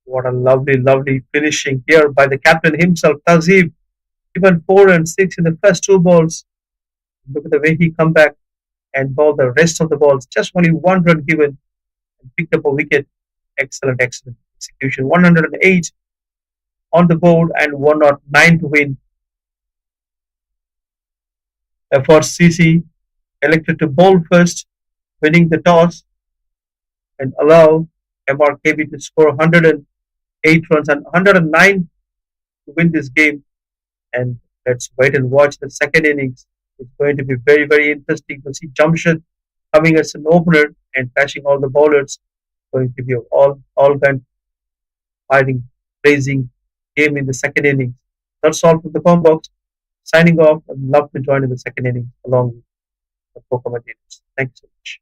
What a lovely, lovely finishing here by the captain himself, Tazib. Even 4 and 6 in the first 2 balls. Look at the way he come back and bowled the rest of the balls. Just only 1 run given and picked up a wicket. Excellent, excellent execution. 108 on the board and 109 to win. FRCC elected to bowl first, winning the toss and allow MRKB to score 108 runs and 109 to win this game. And let's wait and watch the second innings. It's going to be very, very interesting to see Jamshed coming as an opener and catching all the bowlers. Going to be all gun fighting, blazing game in the second innings. That's all from the com box. Signing off. I'd love to join in the second innings along with the co-commentators. Thank you so much.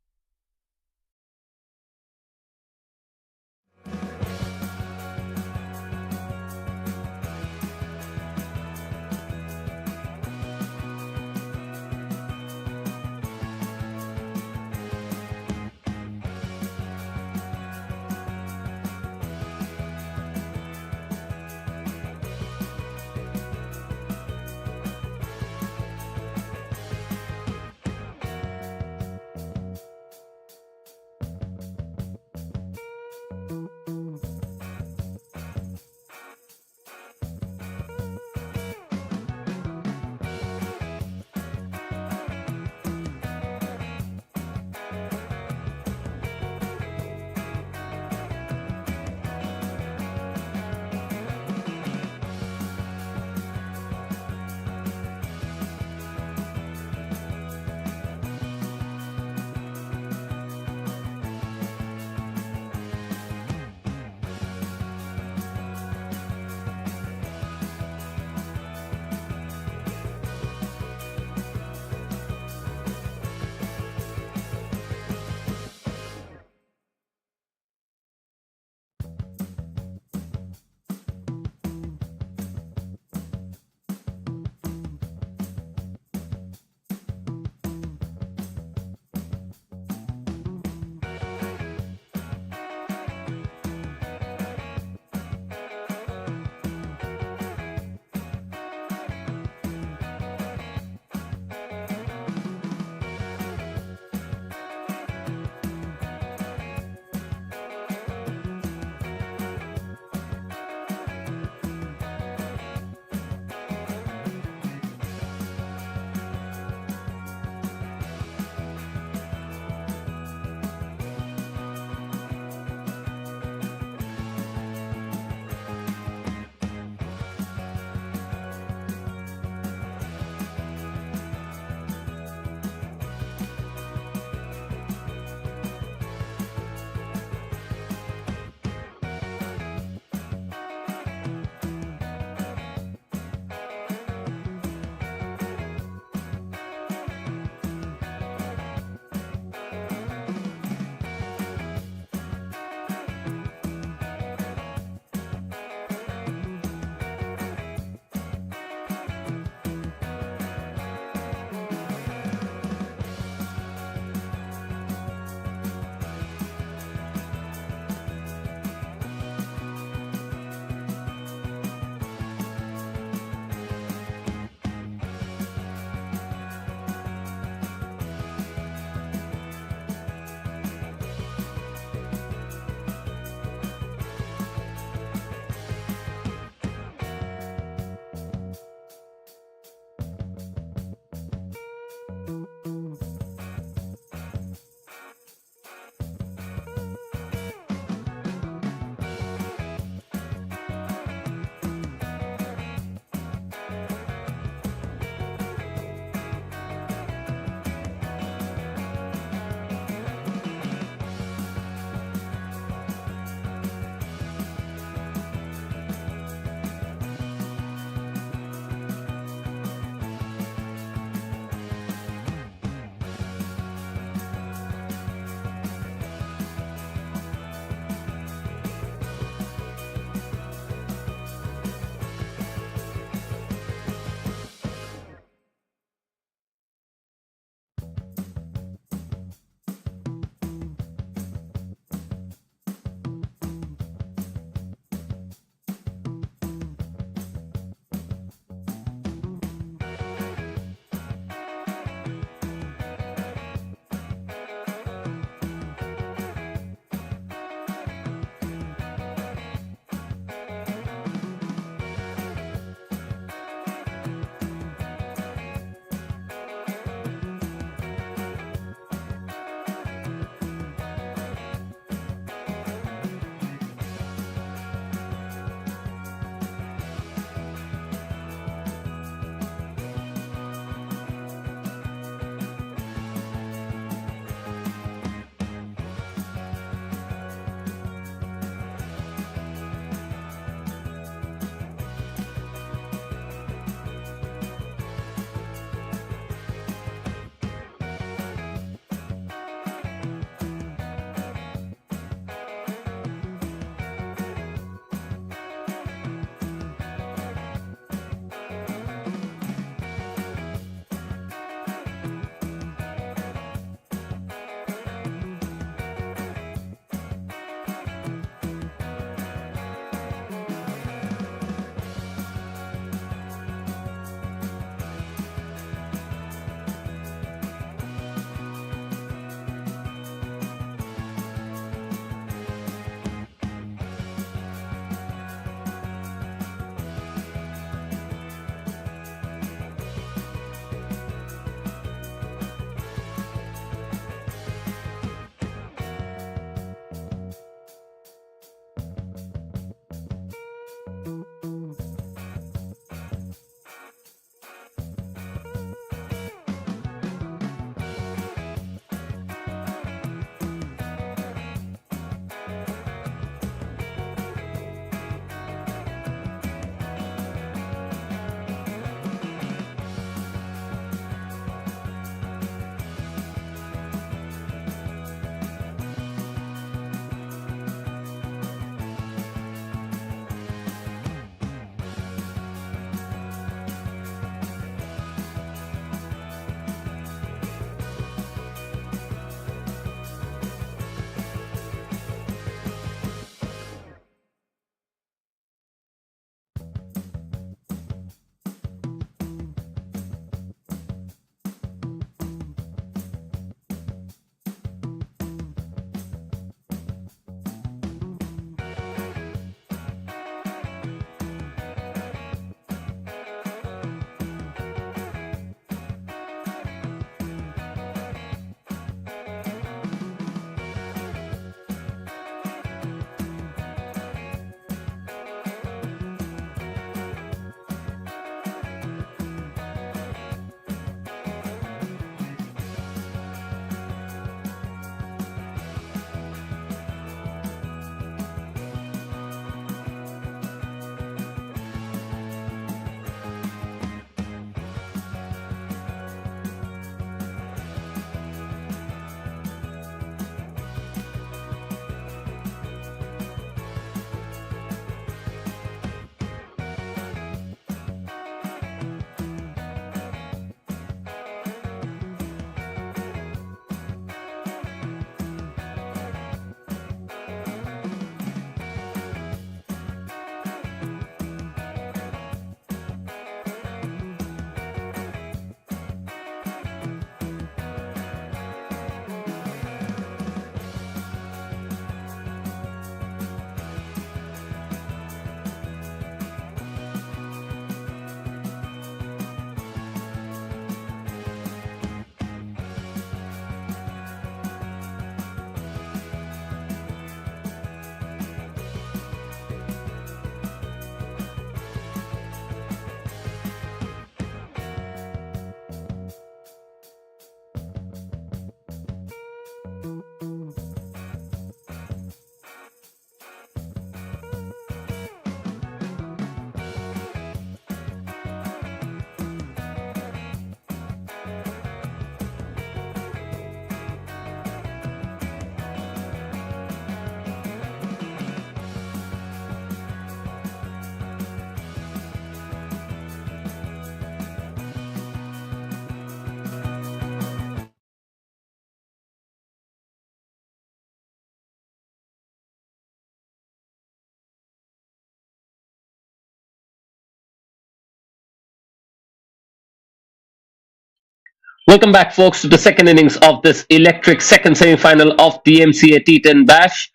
Welcome back, folks, to the second innings of this electric second semi-final of the MCA T10 Bash.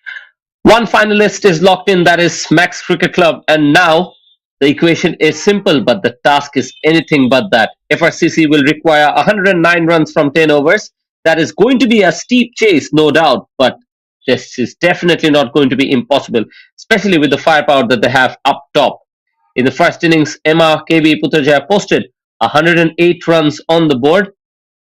One finalist is locked in, that is Max Cricket Club, and now the equation is simple, but the task is anything but that. FRCC will require 109 runs from 10 overs. That is going to be a steep chase, no doubt, but this is definitely not going to be impossible, especially with the firepower that they have up top. In the first innings, MRKB Putrajaya posted 108 runs on the board.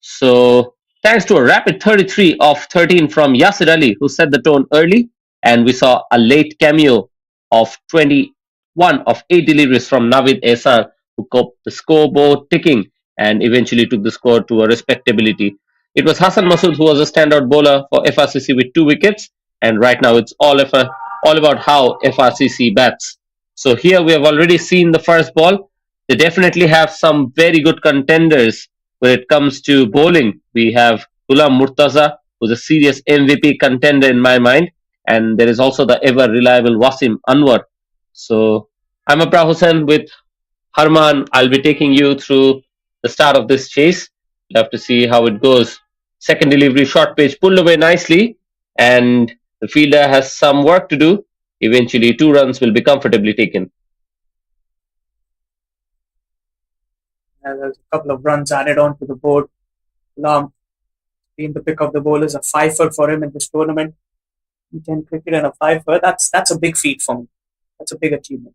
So, thanks to a rapid 33 of 13 from Yasir Ali, who set the tone early, and we saw a late cameo of 21 of 8 deliveries from Navid Esar, who kept the scoreboard ticking and eventually took the score to a respectability. It was Hassan Masood who was a standout bowler for FRCC with 2 wickets, and right now it's all about how FRCC bats. So here we have already seen the first ball. They definitely have some very good contenders when it comes to bowling. We have Ghulam Murtaza, who's a serious MVP contender in my mind, and there is also the ever reliable Wasim Anwar. So I'm Abra Hussain with Harman. I'll be taking you through the start of this chase. We'll have to see how it goes. Second delivery, short pitch, pulled away nicely, and the fielder has some work to do. Eventually, 2 runs will be comfortably taken. There's a couple of runs added on to the board. Lam being the pick of the bowlers, a fifer for him in this tournament. T10 cricket and a fifer. That's a big feat for me. That's a big achievement.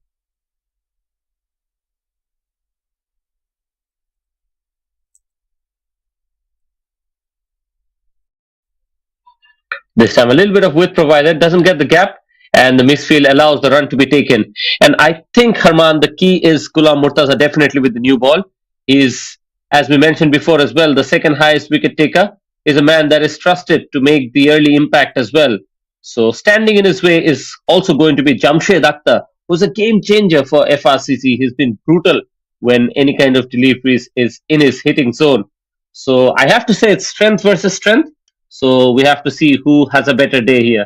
This time, a little bit of width provided, doesn't get the gap, and the misfield allows the run to be taken. And I think, Harman, the key is Ghulam Murtaza definitely with the new ball. Is, as we mentioned before as well, the second highest wicket taker, is a man that is trusted to make the early impact as well. So standing in his way is also going to be Jamshed Akhtar, who's a game changer for FRCC. He's been brutal when any kind of deliveries is in his hitting zone. So I have to say it's strength versus strength. So we have to see who has a better day here.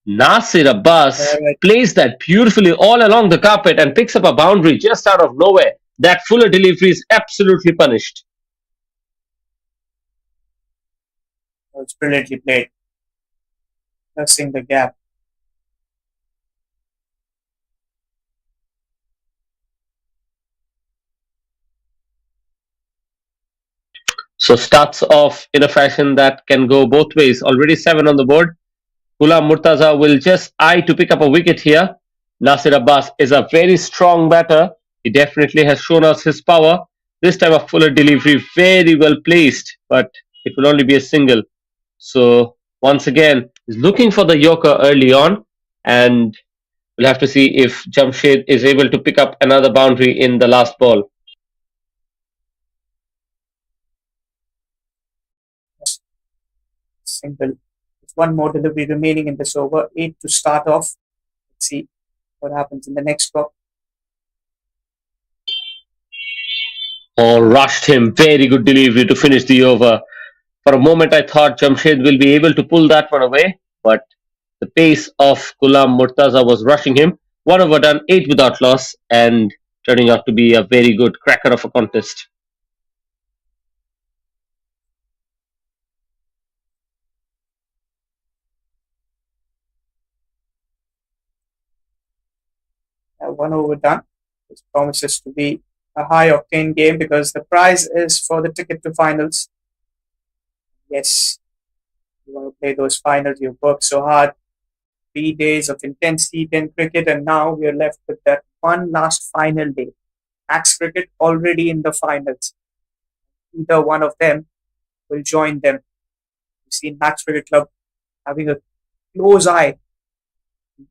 Nasir Abbas plays that beautifully all along the carpet and picks up a boundary just out of nowhere. That fuller delivery is absolutely punished. It's brilliantly played. Pressing the gap. So starts off in a fashion that can go both ways. Already 7 on the board. Ghulam Murtaza will just eye to pick up a wicket here. Nasir Abbas is a very strong batter. He definitely has shown us his power. This time a fuller delivery, very well placed, but it will only be a single. So once again, he's looking for the Yorker early on, and we'll have to see if Jamshed is able to pick up another boundary in the last ball. Single. There's one more delivery remaining in this over. 8 to start off. Let's see what happens in the next drop. Oh, rushed him. Very good delivery to finish the over. For a moment, I thought Jamshed will be able to pull that one away, but the pace of Ghulam Murtaza was rushing him. 1 over done, 8 without loss, and turning out to be a very good cracker of a contest. One over done. This promises to be a high octane game because the prize is for the ticket to finals. Yes, you want to play those finals. You've worked so hard. 3 days of intense T10 cricket, and now we are left with that one last final day. Max Cricket already in the finals. Either one of them will join them. We've seen Max Cricket Club having a close eye to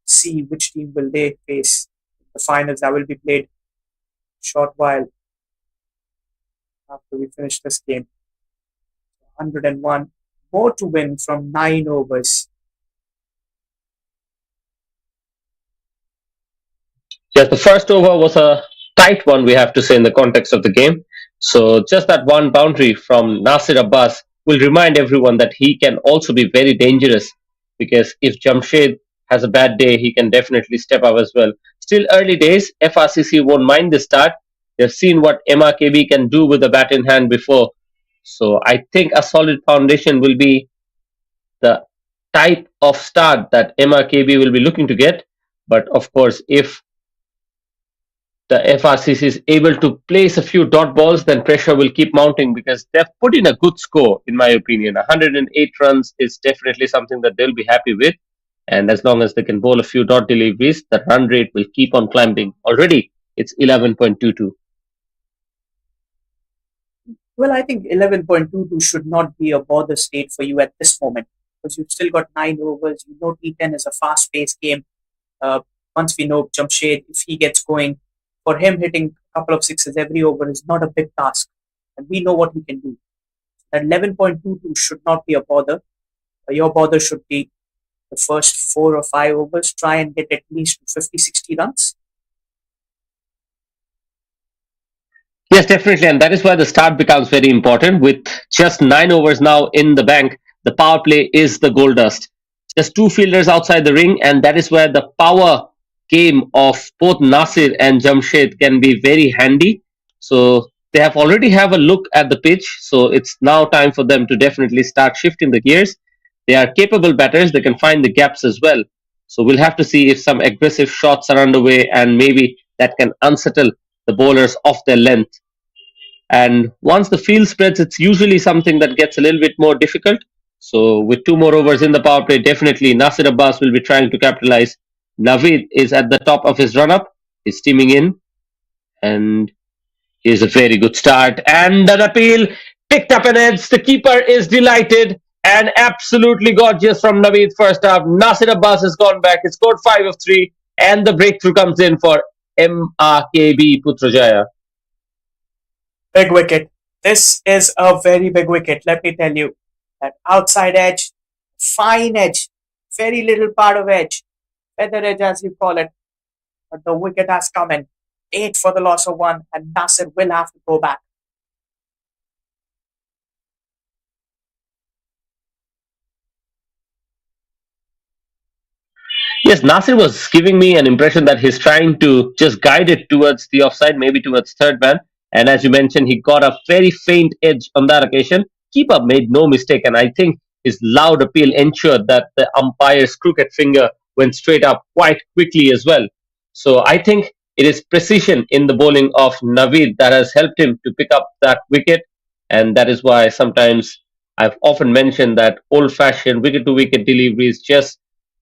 see which team will they face in the finals that will be played a short while after we finish this game. 101 more to win from 9 overs. Yes, the first over was a tight one, we have to say, in the context of the game. So just that one boundary from Nasir Abbas will remind everyone that he can also be very dangerous, because if Jamshed has a bad day, he can definitely step up as well. Still early days, FRCC won't mind the start. They've seen what MRKB can do with the bat in hand before. So I think a solid foundation will be the type of start that MRKB will be looking to get. But of course, if the FRCC is able to place a few dot balls, then pressure will keep mounting because they've put in a good score, in my opinion. 108 runs is definitely something that they'll be happy with. And as long as they can bowl a few dot deliveries, the run rate will keep on climbing. Already, it's 11.22. Well, I think 11.22 should not be a bother state for you at this moment because you've still got 9 overs. You know T10 is a fast-paced game. Uh, Once we know Jamshed, if he gets going, for him hitting a couple of sixes every over is not a big task. And we know what he can do. That 11.22 should not be a bother. Your bother should be the first 4 or 5 overs. Try and get at least 50, 60 runs. Yes, definitely. And that is why the start becomes very important. With just 9 overs now in the bank, the power play is the gold dust. Just two fielders outside the ring, and that is where the power game of both Nasir and Jamshed can be very handy. So they have already have a look at the pitch. So it's now time for them to definitely start shifting the gears. They are capable batters. They can find the gaps as well. So we'll have to see if some aggressive shots are underway, and maybe that can unsettle the bowlers off their length. And once the field spreads, it's usually something that gets a little bit more difficult. So with two more overs in the power play, definitely Nasir Abbas will be trying to capitalize. Naveed is at the top of his run up. He's steaming in, and here's a very good start. And an appeal picked up an edge. The keeper is delighted and absolutely gorgeous from Naveed first up. Nasir Abbas has gone back. He scored 5 of 3, and the breakthrough comes in for MRKB Putrajaya. Big wicket. This is a very big wicket, let me tell you. That outside edge, fine edge, very little part of edge, feather edge as you call it. But the wicket has come in. 8 for the loss of 1, and Nasir will have to go back. Yes, Nasir was giving me an impression that he's trying to just guide it towards the offside, maybe towards third man. And as you mentioned, he got a very faint edge on that occasion. Keeper made no mistake, and I think his loud appeal ensured that the umpire's crooked finger went straight up quite quickly as well. So I think it is precision in the bowling of Naveed that has helped him to pick up that wicket, and that is why sometimes I've often mentioned that old-fashioned wicket-to-wicket deliveries just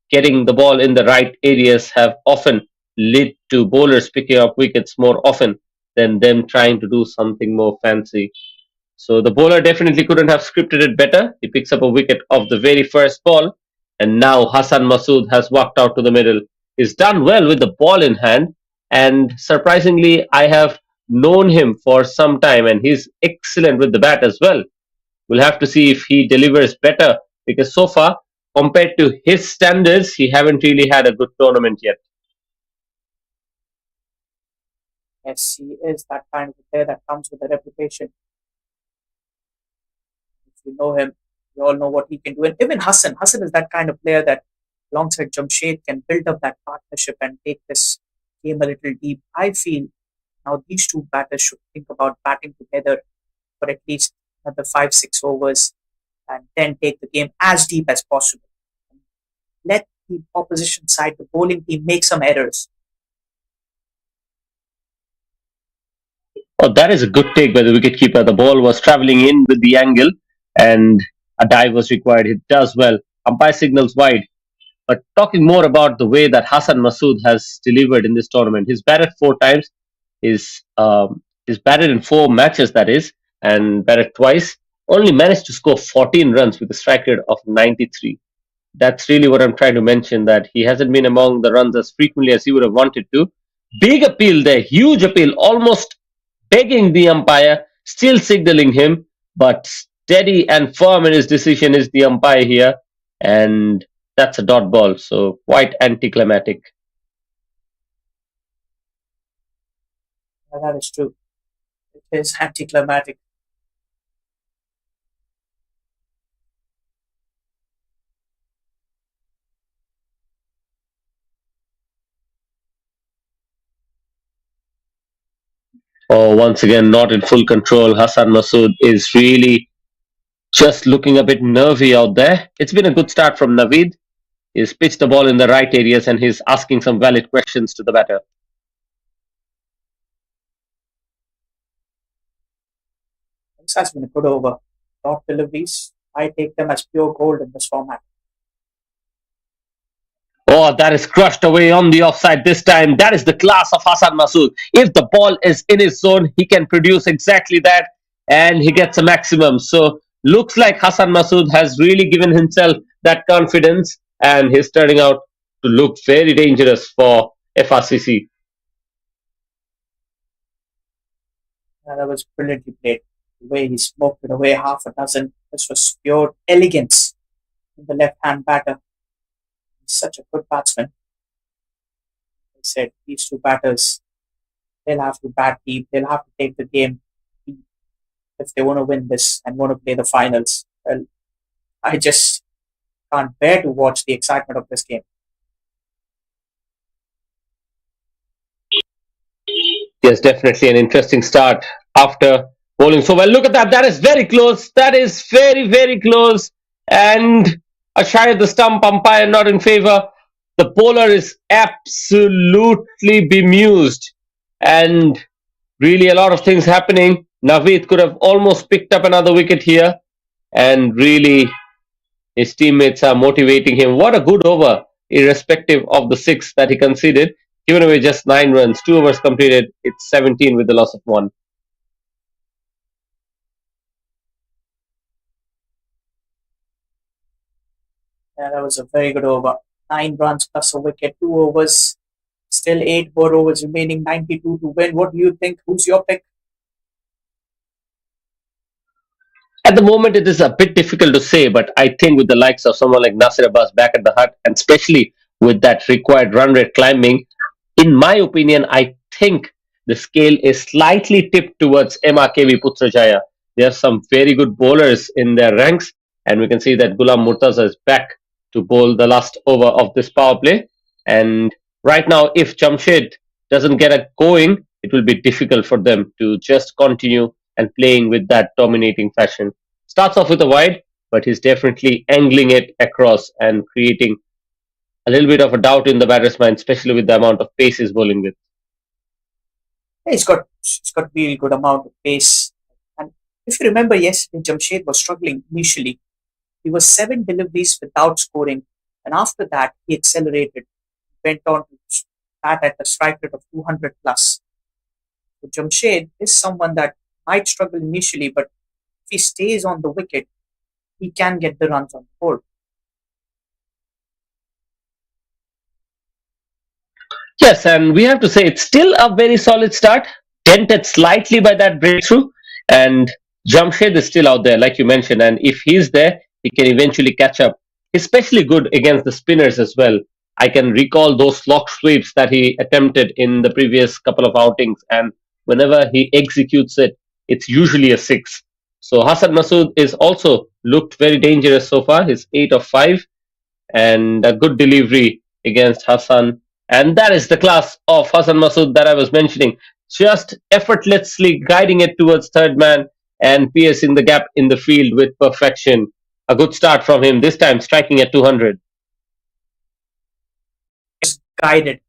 getting the ball in the right areas have often led to bowlers picking up wickets more often than them trying to do something more fancy. So the bowler definitely couldn't have scripted it better. He picks up a wicket off the very first ball, and now Hassan Masood has walked out to the middle. He's done well with the ball in hand, and surprisingly, I have known him for some time, and he's excellent with the bat as well. We'll have to see if he delivers better because so far, compared to his standards, he haven't really had a good tournament yet. Yes, he is that kind of player that comes with a reputation. If you know him, you all know what he can do. And even Hassan is that kind of player that alongside Jamshed can build up that partnership and take this game a little deep. I feel now these two batters should think about batting together for at least another 5, 6 overs and then take the game as deep as possible. Let the opposition side, the bowling team, make some errors. Oh, that is a good take by the wicketkeeper. The ball was travelling in with the angle, and a dive was required. It does well. Umpire signals wide. But talking more about the way that Hassan Masood has delivered in this tournament, he's batted 4 times. He's batted in 4 matches, that is, and batted twice. Only managed to score 14 runs with a strike rate of 93. That's really what I'm trying to mention. That he hasn't been among the runs as frequently as he would have wanted to. Big appeal there, huge appeal, almost begging the umpire, still signaling him, but steady and firm in his decision is the umpire here, and that's a dot ball, so quite anticlimactic. And that is true. It is anticlimactic. Oh, once again, not in full control. Hassan Masood is really just looking a bit nervy out there. It's been a good start from Naveed. He's pitched the ball in the right areas and he's asking some valid questions to the batter. This has been a good over. Dot deliveries, I take them as pure gold in this format. Oh, that is crushed away on the offside this time. That is the class of Hassan Masood. If the ball is in his zone, he can produce exactly that and he gets a maximum. So, looks like Hassan Masood has really given himself that confidence and he's turning out to look very dangerous for FRCC. That was brilliantly played. The way he smoked it away, half a dozen. This was pure elegance in the left-hand batter. He's such a good batsman. I said these two batters, they'll have to bat deep. They'll have to take the game deep if they want to win this and want to play the finals. Well, I just can't bear to watch the excitement of this game. Yes, definitely an interesting start after bowling so well. Look at that. That is very close. That is very, very close. And a shy at the stump, umpire not in favor. The bowler is absolutely bemused. And really a lot of things happening. Naveed could have almost picked up another wicket here. And really his teammates are motivating him. What a good over, irrespective of the 6 that he conceded. Given away just 9 runs, 2 overs completed. It's 17 with the loss of 1. Yeah, that was a very good over. 9 runs plus a wicket, 2 overs. Still 8 more overs remaining, 92 to win. What do you think? Who's your pick? At the moment, it is a bit difficult to say, but I think with the likes of someone like Nasir Abbas back at the hut, and especially with that required run rate climbing, in my opinion, I think the scale is slightly tipped towards MRKB Putrajaya. There are some very good bowlers in their ranks, and we can see that Ghulam Murtaza is back to bowl the last over of this power play. And right now, if Jamshed doesn't get it going, it will be difficult for them to just continue and playing with that dominating fashion. Starts off with a wide, but he's definitely angling it across and creating a little bit of a doubt in the batter's mind, especially with the amount of pace he's bowling with. Yeah, he's got really good amount of pace. And if you remember, yesterday Jamshed was struggling initially. He was 7 deliveries without scoring, and after that he accelerated, went on to bat at a strike rate of 200 plus. So Jamshed is someone that might struggle initially, but if he stays on the wicket, he can get the runs on the board. Yes, and we have to say it's still a very solid start, dented slightly by that breakthrough, and Jamshed is still out there, like you mentioned, and if he's there, he can eventually catch up. Especially good against the spinners as well. I can recall those slog sweeps that he attempted in the previous couple of outings, and whenever he executes it, it's usually a 6. So Hassan Masood is also looked very dangerous so far. He's 8 of 5, and a good delivery against Hassan. And that is the class of Hassan Masood that I was mentioning. Just effortlessly guiding it towards third man and piercing the gap in the field with perfection. A good start from him, this time striking at 200. Just guided,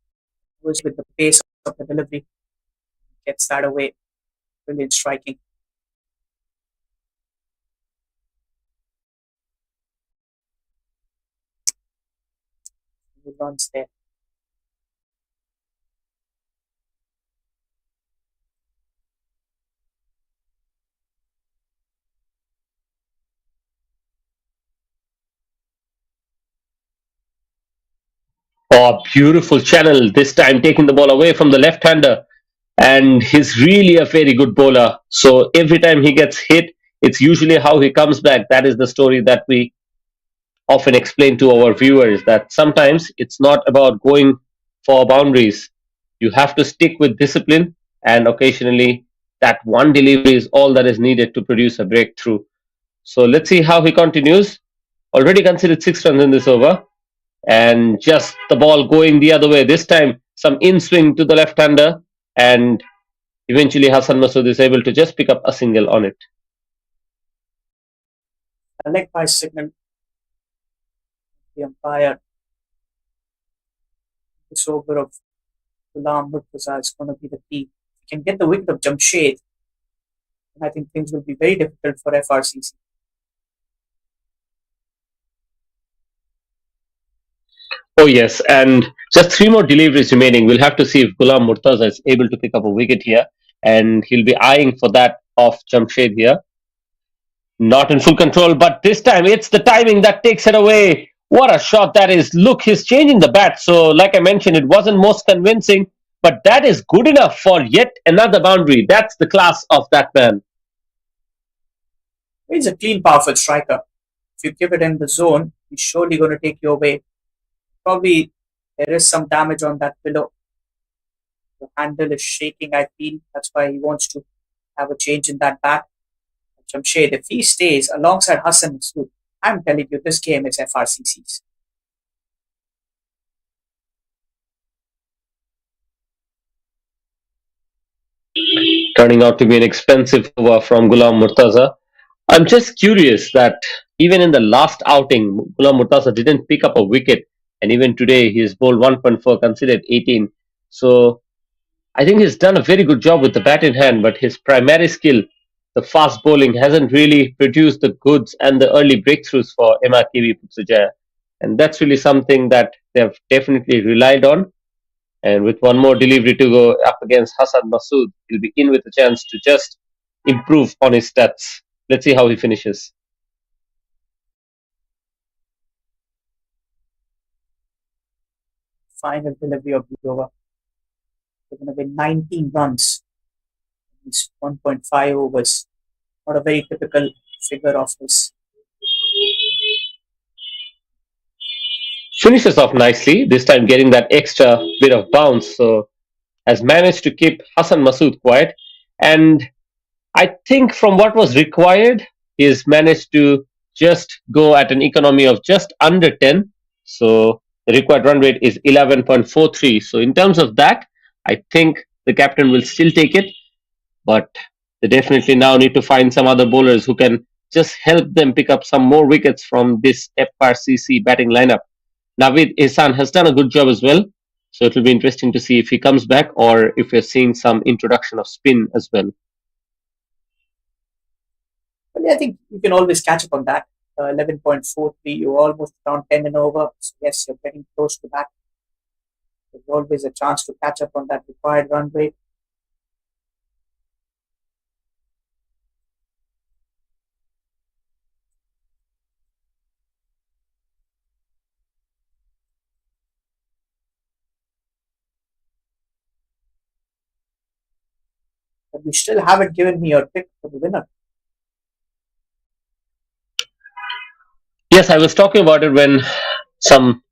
was with the pace of the delivery, gets that away. Brilliant striking. Good runs there. Oh, beautiful channel. This time taking the ball away from the left-hander. And he's really a very good bowler. So every time he gets hit, it's usually how he comes back. That is the story that we often explain to our viewers, that sometimes it's not about going for boundaries. You have to stick with discipline, and occasionally that one delivery is all that is needed to produce a breakthrough. So let's see how he continues. Already considered 6 runs in this over, and just the ball going the other way. This time, some in swing to the left hander, and Eventually, Hassan Masood is able to just pick up a single on it. A leg by signal. The umpire. This over of Ghulam Murtaza is going to be the key. If you can get the wicket of Jamshed, I think things will be very difficult for FRCC. Oh yes, and just 3 more deliveries remaining. We'll have to see if Ghulam Murtaza is able to pick up a wicket here, and he'll be eyeing for that of Jamshed here. Not in full control, but this time it's the timing that takes it away. What a shot that is. Look, he's changing the bat. So, like I mentioned, it wasn't most convincing, but that is good enough for yet another boundary. That's the class of that man. He's a clean, powerful striker. If you keep it in the zone, he's surely going to take you away. Probably there is some damage on that pillow. The handle is shaking, I feel. That's why he wants to have a change in that bat. Jamshed, if he stays alongside Hassan Masood, I'm telling you, this game is FRCC's. Turning out to be an expensive over from Ghulam Murtaza. I'm just curious that even in the last outing, Ghulam Murtaza didn't pick up a wicket, and even today he's bowled 1.4, considered 18. So I think he's done a very good job with the bat in hand, but his primary skill, the fast bowling, hasn't really produced the goods and the early breakthroughs for MRKB Putrajaya. And that's really something that they've definitely relied on. And with one more delivery to go up against Hassan Masood, he'll be in with a chance to just improve on his stats. Let's see how he finishes. Final delivery of the over. They're going to win 19 runs. It's 1.5 overs. Not a very typical figure of his. Finishes off nicely, this time getting that extra bit of bounce. So has managed to keep Hassan Masood quiet. And I think from what was required, he's managed to just go at an economy of just under 10. So the required run rate is 11.43. So in terms of that, I think the captain will still take it. But they definitely now need to find some other bowlers who can just help them pick up some more wickets from this FRCC batting lineup. Naveed Ihsan has done a good job as well. So it will be interesting to see if he comes back or if we're seeing some introduction of spin as well. But yeah, I think you can always catch up on that. 11.43, you're almost around 10 and over. So yes, you're getting close to that. There's always a chance to catch up on that required run rate. But you still haven't given me your pick for the winner. Yes, I was talking about it when some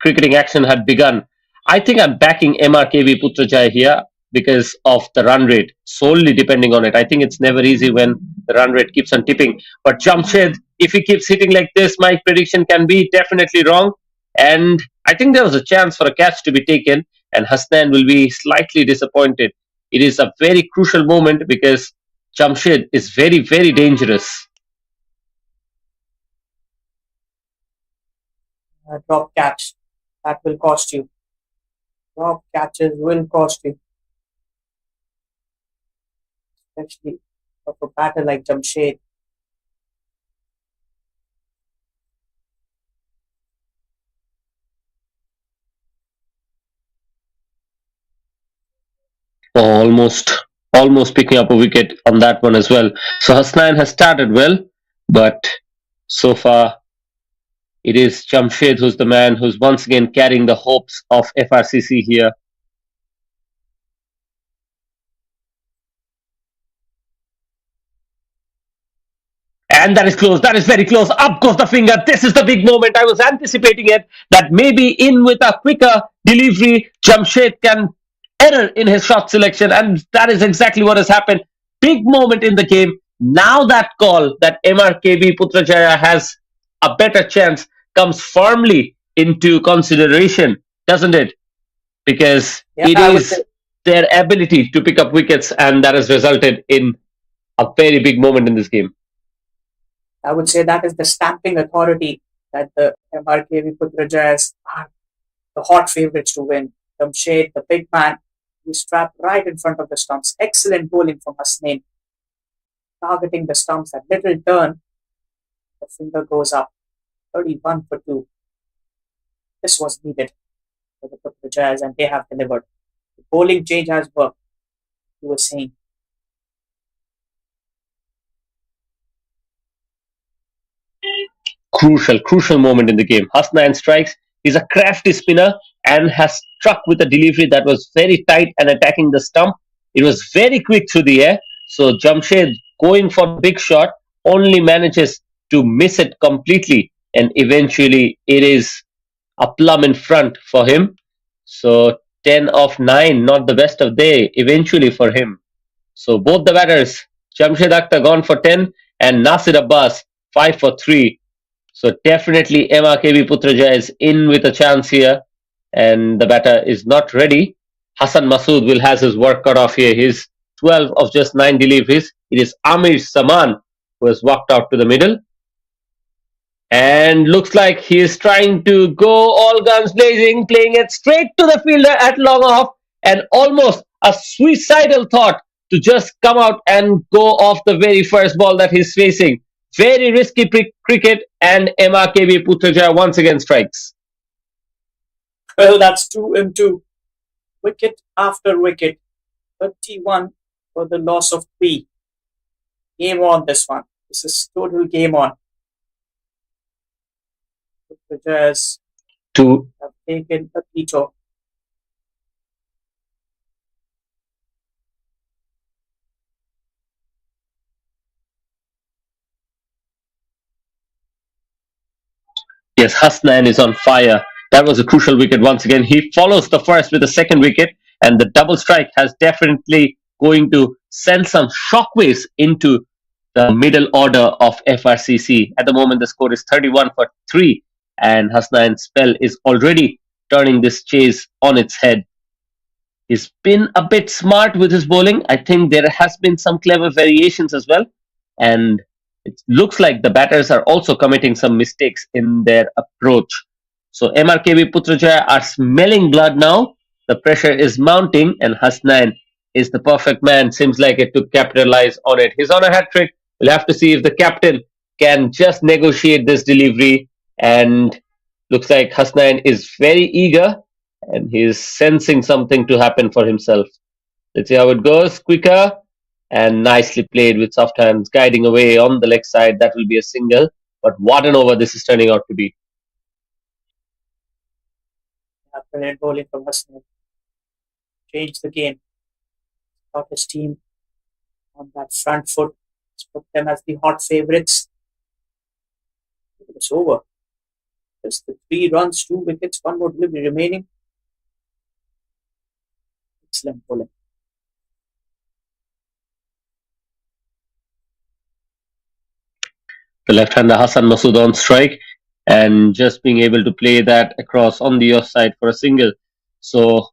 cricketing action had begun. I think I'm backing MRKB Putrajaya here because of the run rate, solely depending on it. I think it's never easy when the run rate keeps on tipping. But Jamshed, if he keeps hitting like this, my prediction can be definitely wrong. And I think there was a chance for a catch to be taken, and Hasnan will be slightly disappointed. It is a very crucial moment because Jamshed is very, very dangerous. Drop catch. That will cost you. Drop catches will cost you. Especially of a batter like Jamshed. Almost picking up a wicket on that one as well. So Hasnan has started well, but so far it is Jamshed who's the man who's once again carrying the hopes of FRCC here. And that is close. That is very close. Up goes the finger. This is the big moment. I was anticipating it that maybe in with a quicker delivery, Jamshed can error in his shot selection. And that is exactly what has happened. Big moment in the game. Now that call that MRKB Putrajaya has a better chance comes firmly into consideration, doesn't it? Because Yeah, it I would is say their ability to pick up wickets, and that has resulted in a very big moment in this game. I would say that is the stamping authority that the MRKB Putrajayas are the hot favorites to win. Jamshed, the big man, he's trapped right in front of the stumps. Excellent bowling from Hasnain. Targeting the stumps, that little turn, the finger goes up. 31 for 2. This was needed for the Putrajayas, and they have delivered. The bowling change has worked, you were saying. Crucial moment in the game. Hasnain strikes. He's a crafty spinner and has struck with a delivery that was very tight and attacking the stump. It was very quick through the air. So Jamshed, going for the big shot, only manages to miss it completely, and eventually it is a plum in front for him. So 10 of 9, not the best of day eventually for him. So both the batters, Jamshed Akhtar gone for 10 and Nasir Abbas 5 for 3. So definitely MRKB Putrajaya is in with a chance here, and the batter is not ready. Hassan Masood will has his work cut off here. He's 12 of just 9 deliveries. It is Amir Saman who has walked out to the middle. And looks like he is trying to go all guns blazing, playing it straight to the fielder at long off, and almost a suicidal thought to just come out and go off the very first ball that he's facing. Very risky cricket, and MRKB Putrajaya once again strikes. Well, that's 2 and 2. Wicket after wicket. 31 for the loss of 3. Game on this one. This is total game on. Putrajayas have taken a detour. Yes, Hasnain is on fire. That was a crucial wicket once again. He follows the first with a second wicket, and the double strike has definitely going to send some shockwaves into the middle order of FRCC. At the moment, the score is 31 for 3, and Hasnain's spell is already turning this chase on its head. He's been a bit smart with his bowling. I think there has been some clever variations as well, and it looks like the batters are also committing some mistakes in their approach. So MRKB Putrajaya are smelling blood now. The pressure is mounting, and Hasnain is the perfect man. Seems like it to capitalize on it. He's on a hat trick. We'll have to see if the captain can just negotiate this delivery. And looks like Hasnain is very eager, and he's sensing something to happen for himself. Let's see how it goes. Quicker and nicely played with soft hands, guiding away on the leg side. That will be a single. But what an over this is turning out to be. Brilliant bowling from Hasnain. Changed the game. Got his team on that front foot. Let's put them as the hot favourites. It's over. Just the 3 runs, 2 wickets, 1 more delivery remaining. Excellent bowling. The left-hander Hassan Masood on strike, and just being able to play that across on the off side for a single. So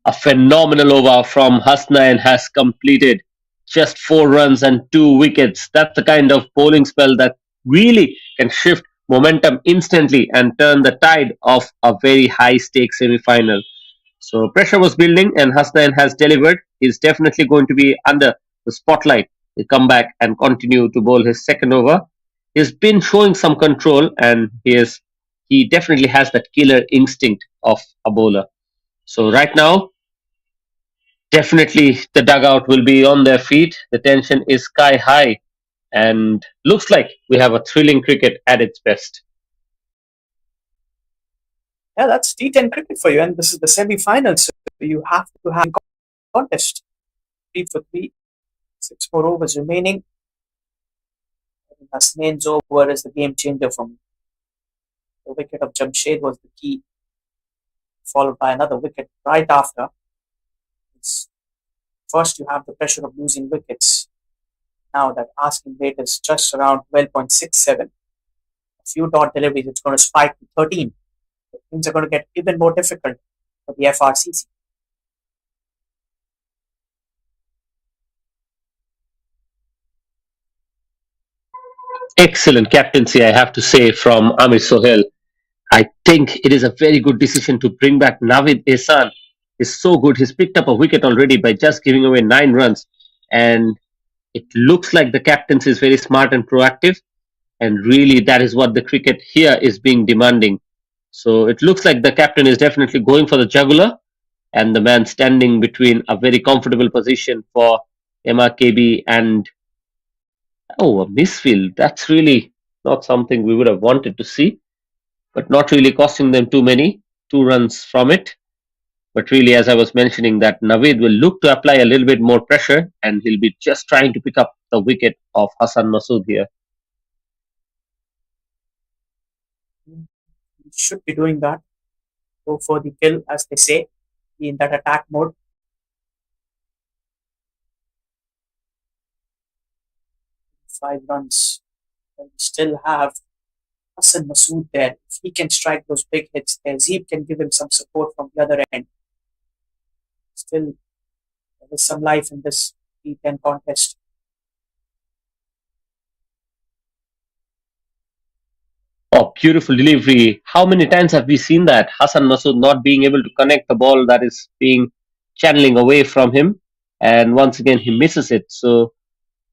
a phenomenal over from Hasnain has completed. Just 4 runs and 2 wickets. That's the kind of bowling spell that really can shift momentum instantly and turn the tide of a very high stakes semi-final. So pressure was building, and Hasnain has delivered. He's definitely going to be under the spotlight. He'll come back and continue to bowl his second over. He's been showing some control, and he definitely has that killer instinct of a bowler. So right now, definitely the dugout will be on their feet. The tension is sky high, and looks like we have a thrilling cricket at its best. Yeah, that's T10 cricket for you, and this is the semi-finals. So you have to have a contest. 3 for 3, 6 more overs remaining. Hasnain's over is the game changer for me. The wicket of Jamshed was the key, followed by another wicket right after. First, you have the pressure of losing wickets. Now that asking rate is just around 12.67. A few dot deliveries, it's going to spike to 13. So things are going to get even more difficult for the FRCC. Excellent captaincy, I have to say, from Amir Sohail. I think it is a very good decision to bring back Navid Ehsan. He's so good. He's picked up a wicket already by just giving away 9 runs. And it looks like the captaincy is very smart and proactive. And really, that is what the cricket here is being demanding. So it looks like the captain is definitely going for the jugular, and the man standing between a very comfortable position for MRKB and a misfield. That's really not something we would have wanted to see, but not really costing them too many. 2 runs from it. But really, as I was mentioning, that Naveed will look to apply a little bit more pressure, and he'll be just trying to pick up the wicket of Hassan Masood here. He should be doing that. Go for the kill, as they say, be in that attack mode. Five runs. And we still have Hassan Masood there. If he can strike those big hits there, Zeeb can give him some support from the other end. Still, there is some life in this T10 contest. Oh, beautiful delivery. How many times have we seen that? Hassan Masood not being able to connect the ball that is being channeling away from him. And once again, he misses it. So,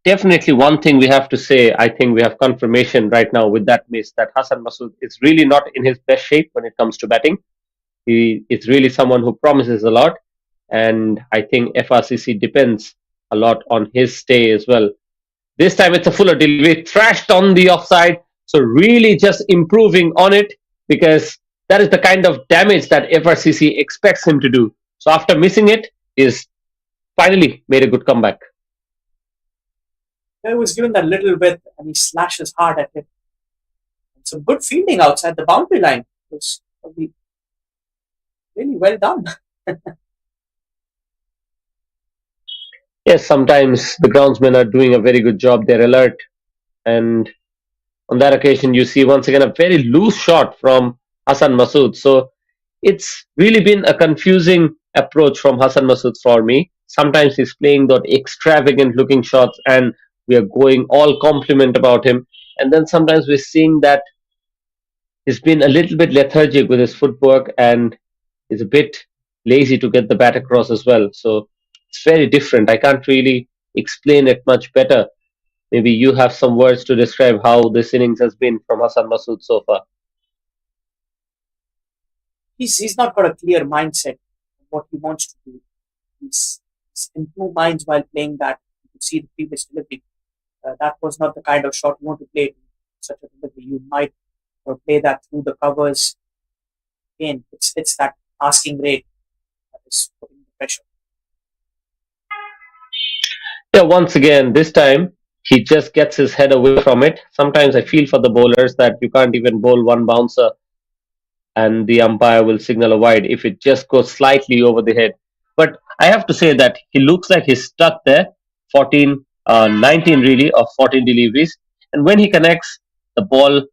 definitely one thing we have to say, I think we have confirmation right now with that miss that Hassan Masood is really not in his best shape when it comes to batting. He is really someone who promises a lot. And I think FRCC depends a lot on his stay as well. This time it's a fuller delivery, thrashed on the offside. So really just improving on it, because that is the kind of damage that FRCC expects him to do. So after missing it, he's finally made a good comeback. He was given that little width and he slashes hard at it. And some good fielding outside the boundary line. It was probably really well done. Yes, sometimes the groundsmen are doing a very good job. They're alert. And on that occasion, you see once again a very loose shot from Hassan Masood. So it's really been a confusing approach from Hassan Masood for me. Sometimes he's playing that extravagant looking shots and we are going all compliment about him. And then sometimes we're seeing that he's been a little bit lethargic with his footwork and is a bit lazy to get the bat across as well. So it's very different. I can't really explain it much better. Maybe you have some words to describe how this innings has been from Hassan Masood so far. He's not got a clear mindset of what he wants to do. He's in two minds while playing that. You could see the previous delivery. That was not the kind of shot you want to play. Such a delivery, you might play that through the covers. Again, it's that asking rate that is putting the pressure. Yeah, once again, this time he just gets his head away from it. Sometimes I feel for the bowlers that you can't even bowl one bouncer and the umpire will signal a wide if it just goes slightly over the head. But I have to say that he looks like he's stuck there. 19 really of 14 deliveries. And when he connects, the ball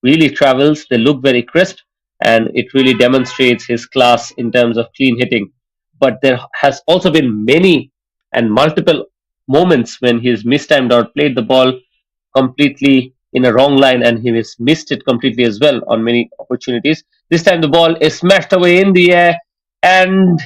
really travels. They look very crisp and it really demonstrates his class in terms of clean hitting. But there has also been many and multiple moments when he's mistimed or played the ball completely in a wrong line and he has missed it completely as well on many opportunities. This time the ball is smashed away in the air and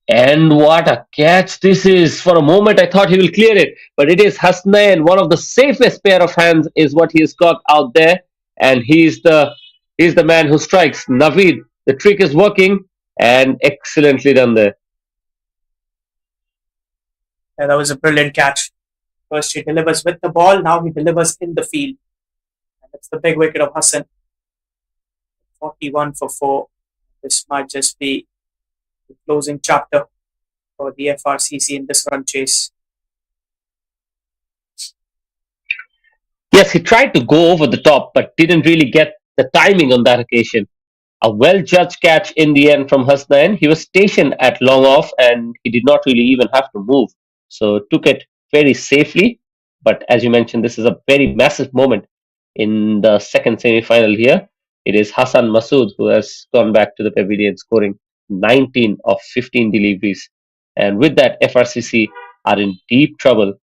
what a catch this is. For a moment I thought he will clear it, but it is Hasnain, one of the safest pair of hands is what he has got out there, and he's the man who strikes. Naveed, the trick is working and excellently done there. Yeah, that was a brilliant catch. First he delivers with the ball, now he delivers in the field. And that's the big wicket of Hassan. 41 for 4. This might just be the closing chapter for the FRCC in this run chase. Yes, he tried to go over the top but didn't really get the timing on that occasion. A well-judged catch in the end from Hasnain. He was stationed at long off and he did not really even have to move. So took it very safely. But as you mentioned, this is a very massive moment in the second semi-final here. It is Hassan Masood who has gone back to the pavilion scoring 19 of 15 deliveries. And with that, FRCC are in deep trouble.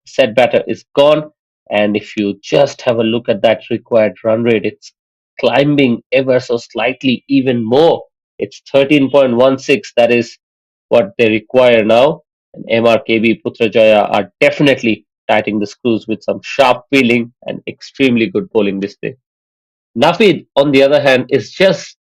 Set batter is gone And if you just have a look at that required run rate, it's climbing ever so slightly even more. It's 13.16. That is what they require now. And MRKB Putrajaya are definitely tightening the screws with some sharp fielding and extremely good bowling this day. Nafid, on the other hand, is just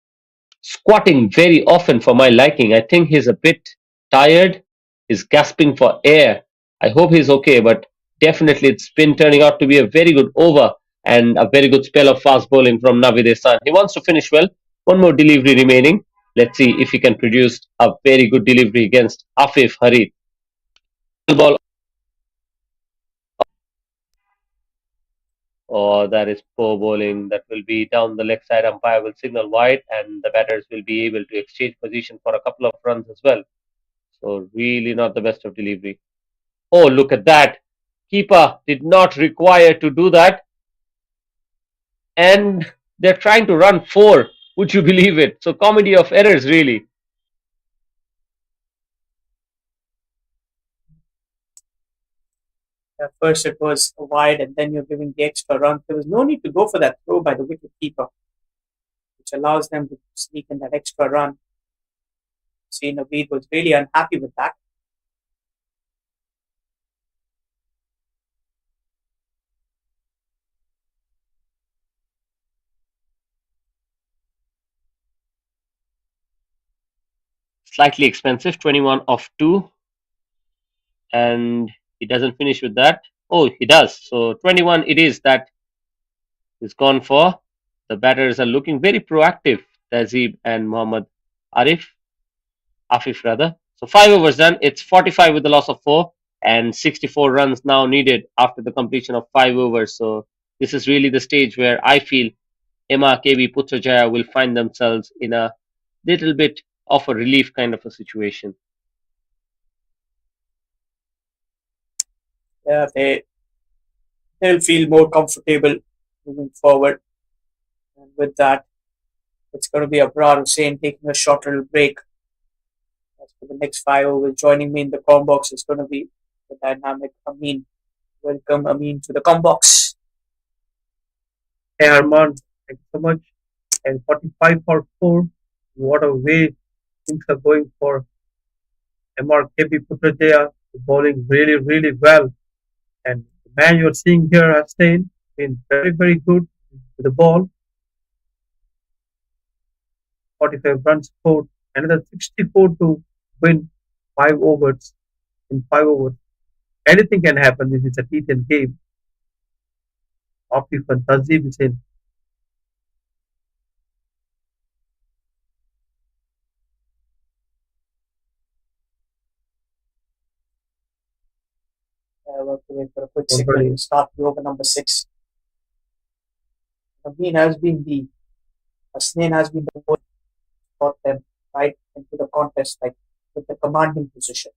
squatting very often for my liking. I think he's a bit tired. He's gasping for air. I hope he's okay, but definitely it's been turning out to be a very good over and a very good spell of fast bowling from Navid Ehsan. He wants to finish well. One more delivery remaining. Let's see if he can produce a very good delivery against Afif Harid. Ball. Oh, that is poor bowling. That will be down the leg side. Umpire will signal wide, and the batters will be able to exchange position for a couple of runs as well. So really not the best of delivery. Oh, look at that. Keeper did not require to do that. And they're trying to run four. Would you believe it? So comedy of errors, really. At first it was wide and then you're giving the extra run. There was no need to go for that throw by the wicket keeper, which allows them to sneak in that extra run. See, Naveed was really unhappy with that. Slightly expensive, 21 off 2. And he doesn't finish with that. Oh, he does. So 21 it is that is gone for. The batters are looking very proactive, Tazib and Muhammad Afif rather. So 5 overs done. It's 45 with the loss of 4 and 64 runs now needed after the completion of 5 overs. So this is really the stage where I feel MRKB Putrajaya will find themselves in a little bit of a relief kind of a situation. Yeah, they'll feel more comfortable moving forward. And with that, it's going to be Abrar Hussain taking a short little break. As for the next 5 overs, joining me in the com box is going to be the dynamic Amin. Welcome, Amin, to the com box. Hey Armand, thank you so much. And 45 for 4. What a way things are going for MRKB Putrajaya. Bowling really, really well. And the man you're seeing here has been very, very good with the ball. 45 runs scored, another 64 to win 5 overs. In 5 overs, anything can happen. This is a T10 game. Afif and Tazib is in. We'll have to wait for a quick Don't signal worry. to start the over number 6. Amin has been the Hasnain has been the one who brought them right into the contest, like with the commanding position.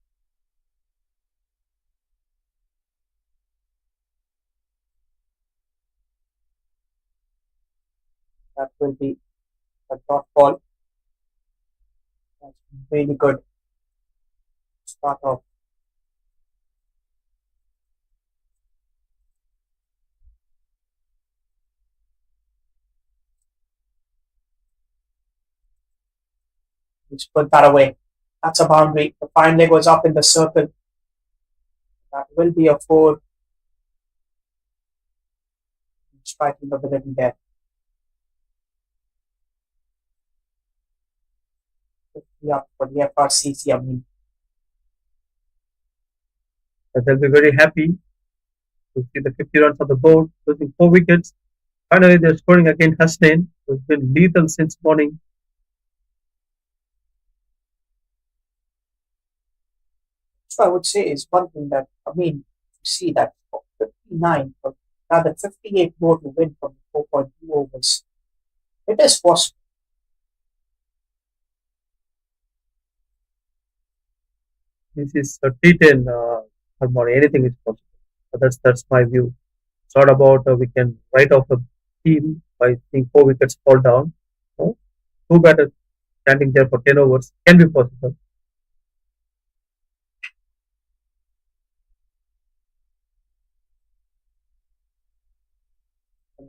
That will be a dot ball. That's really good. Start off. Let's put that away. That's a boundary. The fine leg was up in the circle. That will be a 4. Striking ability there. 50 up for the FRCC, I mean. But they'll be very happy to see the 50 runs on the board, losing 4 wickets. Finally, they're scoring against Hasnain, who's been lethal since morning. So I would say is one thing that, I mean, you see that 59, or rather 58 more to win from 4.2 overs. It is possible. This is a T10 harmony. Anything is possible. But that's my view. It's not about we can write off a team by seeing 4 wickets fall down. No? 2 batters standing there for 10 overs can be possible.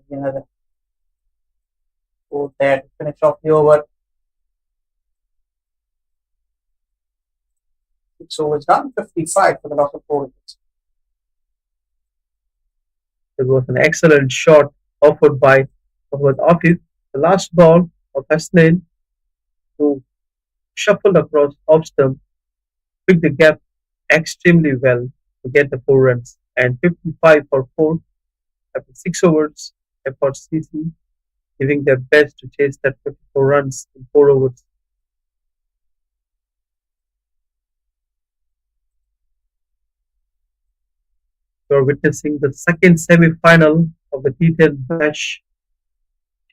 Another 4 there to finish off the over. 6 overs done, 55 for the loss of 4 wickets. It was an excellent shot offered by Mohammad Afif. The last ball of Hasnain, who shuffled across off stump, picked the gap extremely well to get the 4 runs, and 55 for 4 after 6 overs. FRCC giving their best to chase that 54 runs in 4 overs. You are witnessing the second semi-final of the T10 Bash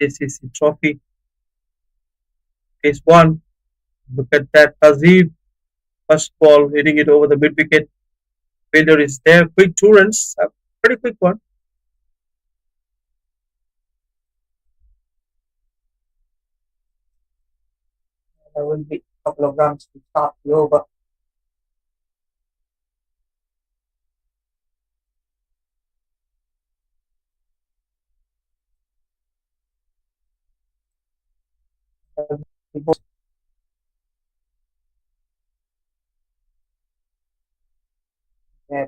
JCC Trophy. Phase 1. Look at that. Tazib, first ball, hitting it over the mid wicket. Fielder is there. Quick 2 runs. A pretty quick one. There will be a couple of runs to start the over. Yeah.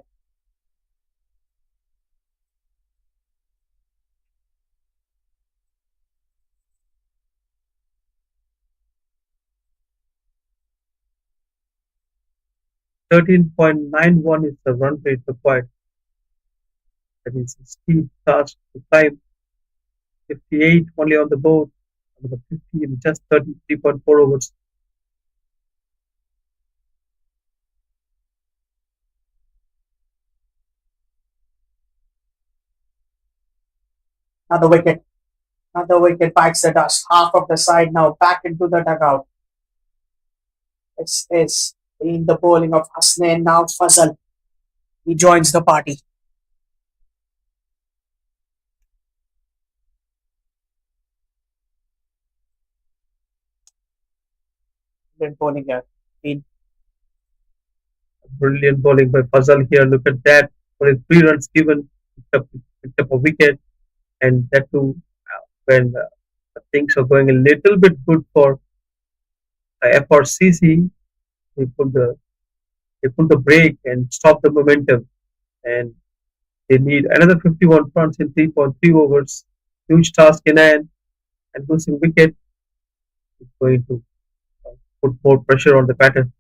.91 is the run rate required. That is a steep task to climb. 58 only on the board. Number 50 in just 33.4 overs. Another wicket. Another wicket bites the dust. Half of the side now back into the dugout. This is in the bowling of Hasnain. Now Fazal. He joins the party. Been bowling here. Brilliant bowling by Fazal here. Look at that. Only 3 runs given. Picked up a wicket. And that too when things are going a little bit good for FRCC. They pulled the brake and stopped the momentum. And they need another 51 runs in 3.3 overs. Huge task in hand. And losing wicket is going to put more pressure on the batter.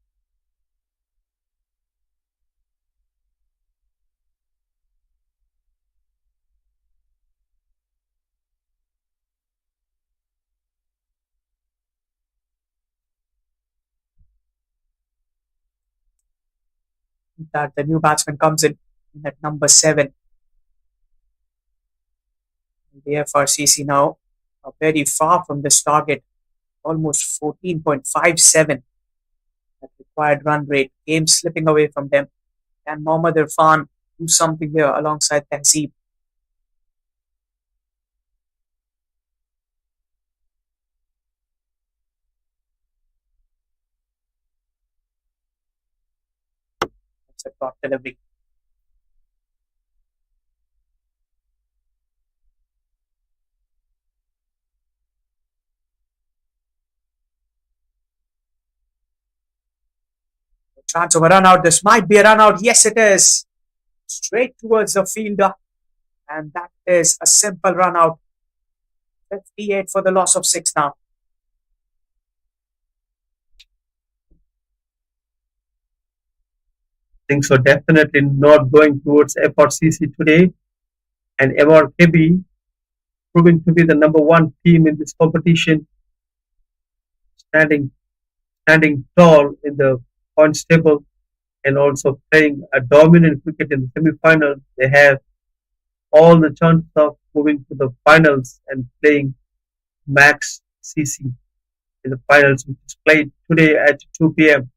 That the new batsman comes in at number 7. The FRCC now are very far from this target, almost 14.57 at required run rate. Game slipping away from them. Can Mohammad Irfan do something here alongside Tehzeeb? That's a top delivery. Chance of a run out. This might be a run out. Yes, it is. Straight towards the fielder. And that is a simple run out. 58 for the loss of 6 now. Things are definitely not going towards FRCC today. And MRKB proving to be the number 1 team in this competition, standing tall in the points table and also playing a dominant cricket in the semi-final. They have all the chances of moving to the finals and playing Max CC in the finals, which is played today at 2 p.m.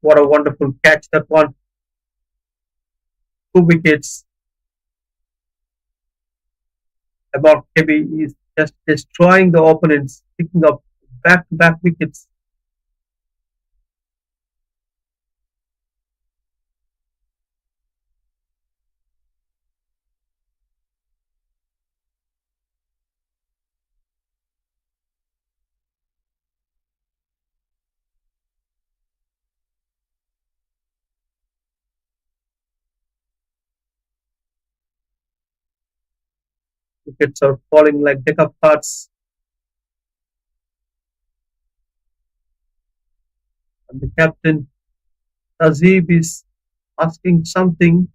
What a wonderful catch that one. 2 wickets. MRKB is just destroying the opponents, picking up back-to-back wickets. Wickets are falling like deck of cards. And the captain, Azib, is asking something,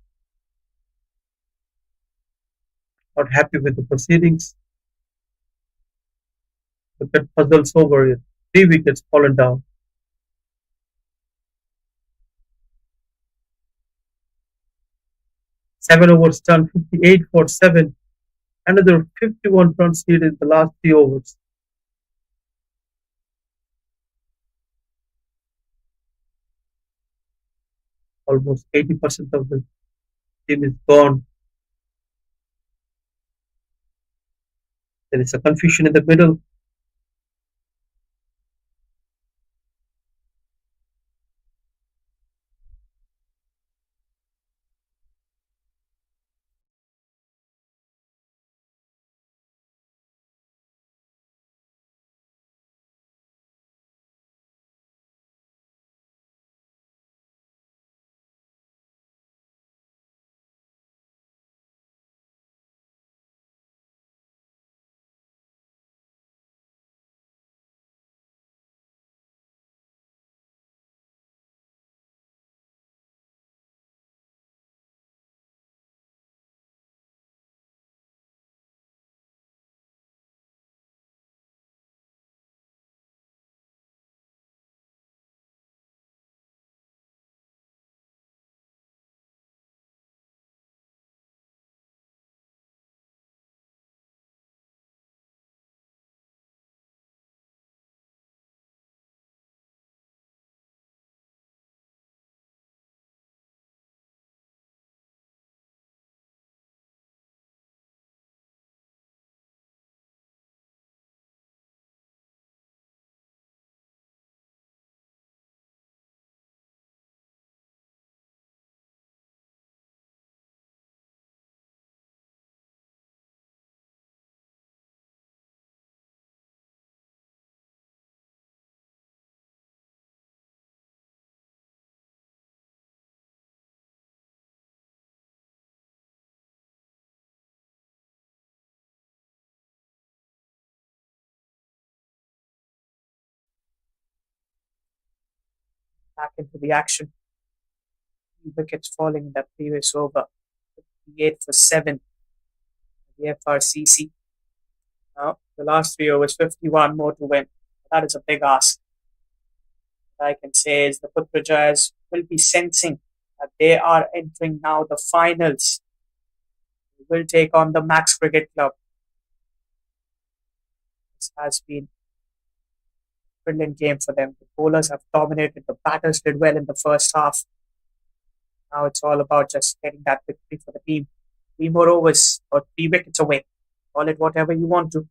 not happy with the proceedings. Wicket puzzles over it. 3 wickets fallen down. 7 overs done, 58 for 7. Another 51 runs needed in the last 3 overs. Almost 80% of the team is gone. There is a confusion in the middle. Back into the action. Wickets falling in the previous over. 58 for 7. The FRCC. Now, the last 3 overs, 51 more to win. That is a big ask. What I can say is the Putrajayas will be sensing that they are entering now the finals. They will take on the Max Cricket Club. This has been a brilliant game for them. The bowlers have dominated. The batters did well in the first half. Now it's all about just getting that victory for the team. 3 more overs or 3 wickets away. Call it whatever you want to.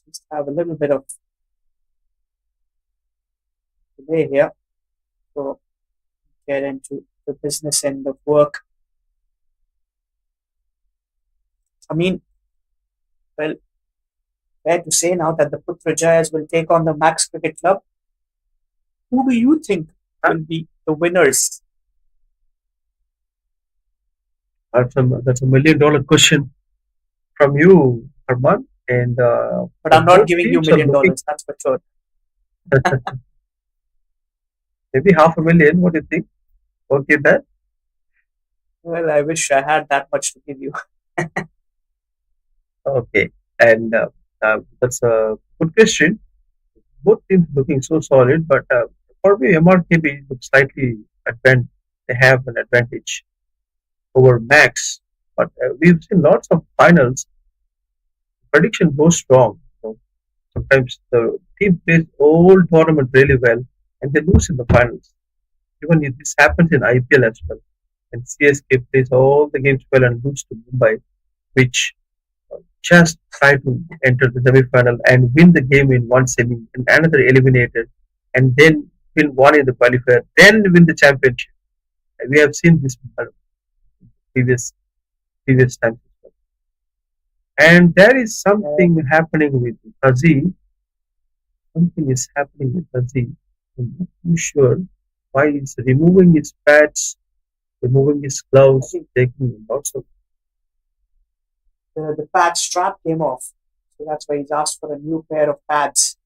Just have a little bit of delay here. So get into the business end of work. I mean, well, fair to say now that the Putrajayas will take on the Max Cricket Club. Who do you think will be the winners? That's a $1 million question from you, Arman. And But I'm not giving you teams are $1 million, looking- that's for sure. Maybe 500,000. What do you think? Okay, that. Well, I wish I had that much to give you. Okay, and that's a good question. Both teams looking so solid, but for me, MRKB looks slightly advanced. They have an advantage over Max, but we've seen lots of finals. Prediction goes wrong. Sometimes the team plays whole tournament really well, and they lose in the finals. Even if this happens in IPL as well, and CSK plays all the games well and lose to Mumbai, which just try to enter the semi-final and win the game in one semi and another eliminated, and then win one in the qualifier, then win the championship. We have seen this previous previous times as well. And there is something happening with Aziz. Something is happening with Aziz. I'm not too sure why he's removing his pads, removing his gloves, taking lots of. The pad strap came off, so that's why he's asked for a new pair of pads.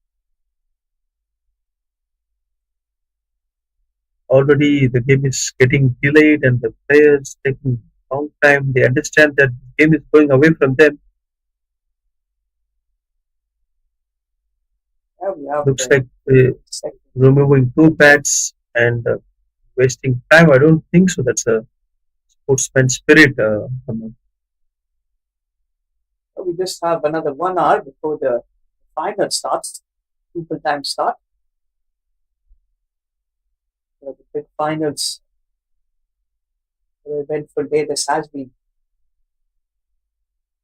Already the game is getting delayed and the players taking long time. They understand that the game is going away from them. Yeah, we have Looks the like second. removing two pads and wasting time. I don't think so. That's a sportsman spirit. We just have another 1 hour before the final starts. People time start. The big finals. Eventful day this has been.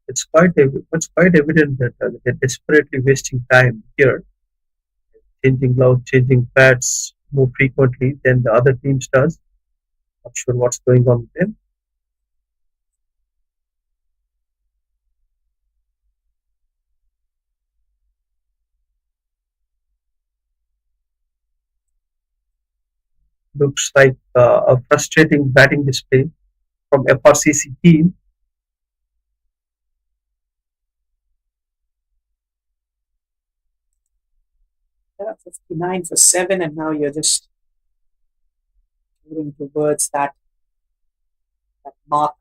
It's quite evident that they're desperately wasting time here, changing gloves, changing pads more frequently than the other teams does. Not sure what's going on with them. Looks like a frustrating batting display from FRCC team. Yeah, 59 for 7, and now you're just moving towards that mark.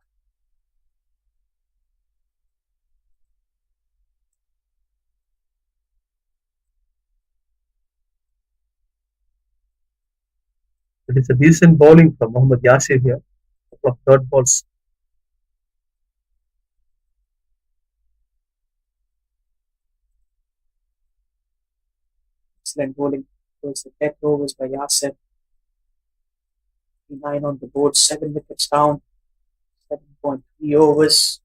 It is a decent bowling from Mohammad Yasir here. Couple of third balls. Excellent bowling towards the death overs by Yasir. 59 on the board, 7 wickets down, 7.3 overs.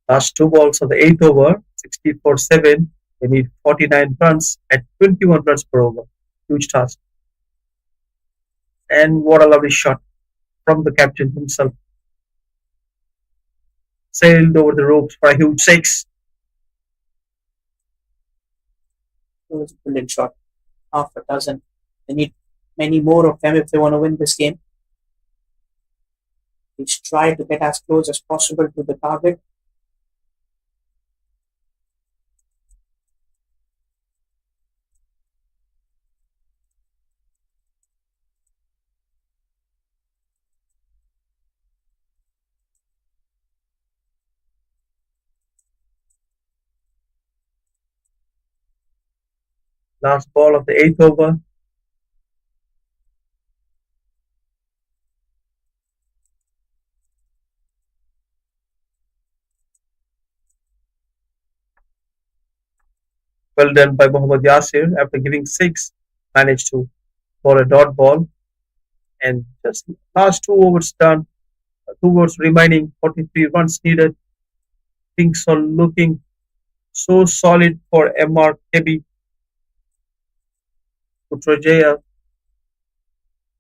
Last two balls of the eighth over, 64-7. They need 49 runs at 21 runs per over. Huge task. And what a lovely shot from the captain himself. Sailed over the ropes for a huge six. It was a brilliant shot. Half a dozen. They need many more of them if they want to win this game. Please try to get as close as possible to the target. Last ball of the eighth over. Well done by Mohammad Yasir. After giving six, managed to bowl a dot ball. And just last 2 overs done. 2 overs remaining, 43 runs needed. Things are looking so solid for MRKB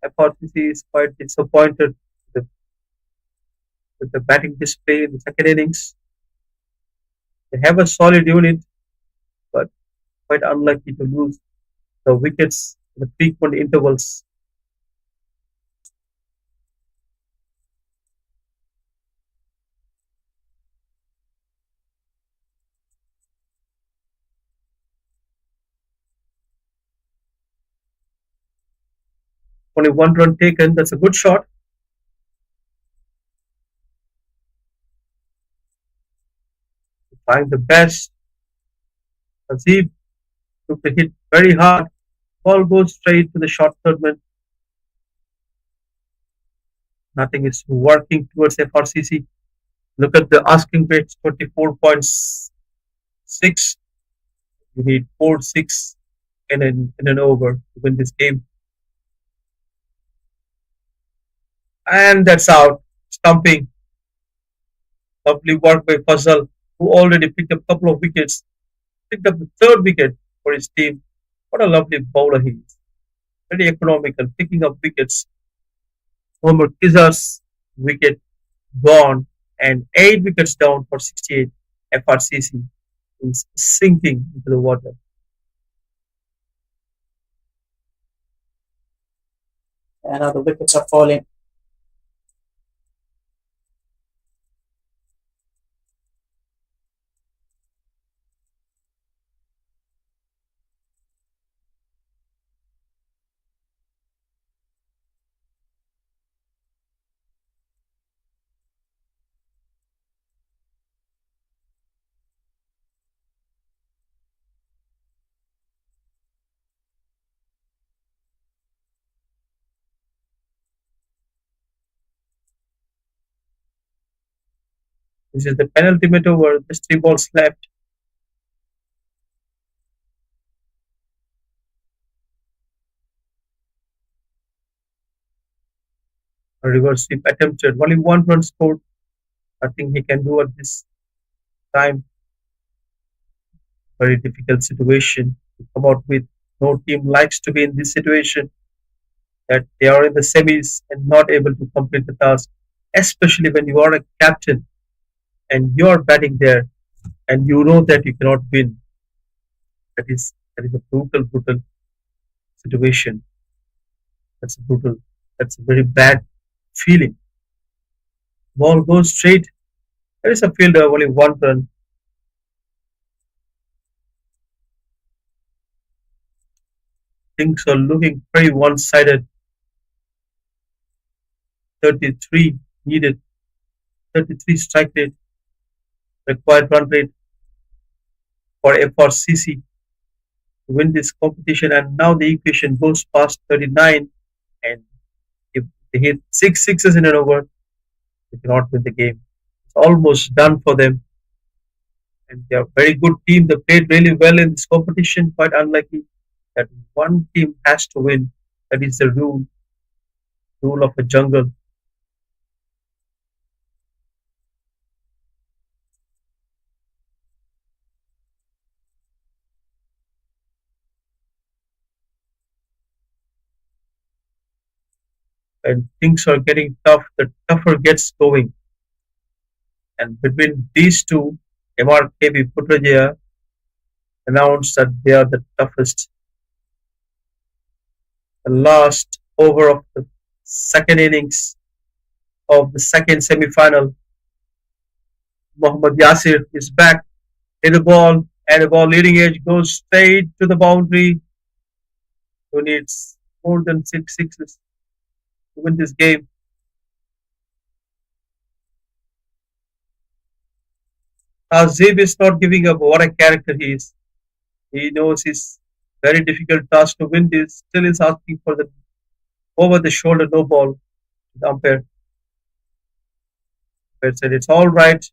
FRCC is quite disappointed. The with the batting display in the second innings. They have a solid unit, but quite unlikely to lose the wickets in the frequent intervals. Only 1 run taken. That's a good shot. Trying the best. Azib took the hit very hard. Ball goes straight to the short third man. Nothing is working towards FRCC. Look at the asking rates 24.6. You need 4-6 in an over to win this game. And that's out. Stumping. Lovely work by Fazal, who already picked up a couple of wickets. Picked up the third wicket for his team. What a lovely bowler he is. Very economical, picking up wickets. Homer Kizar's wicket gone and 8 wickets down for 68. FRCC is sinking into the water. And now the wickets are falling. This is the penultimate over. There's 3 balls left. A reverse sweep attempted. Only 1 run scored. Nothing he can do at this time. Very difficult situation to come out with. No team likes to be in this situation that they are in the semis and not able to complete the task, especially when you are a captain and you are batting there and you know that you cannot win. That is a brutal situation. That's a brutal. That's a very bad feeling. Ball goes straight. There is a fielder, only 1 run. Things are looking very one-sided. 33 needed. 33 strike rate. Required run rate for FRCC to win this competition. And now the equation goes past 39. And if they hit 6 sixes in an over, they cannot win the game. It's almost done for them. And they are a very good team. They played really well in this competition. Quite unlucky that one team has to win. That is the rule of a jungle. When things are getting tough, the tougher gets going. And between these two, MRKB Putrajaya announced that they are the toughest. The last over of the second innings of the second semi-final, Mohammad Yasir is back. Hit the ball, and the ball leading edge goes straight to the boundary. Who needs more than 6 sixes to win this game? Azib is not giving up. What a character he is. He knows it's very difficult task to win this. Still is asking for the over the shoulder no ball. The umpire said it's all right.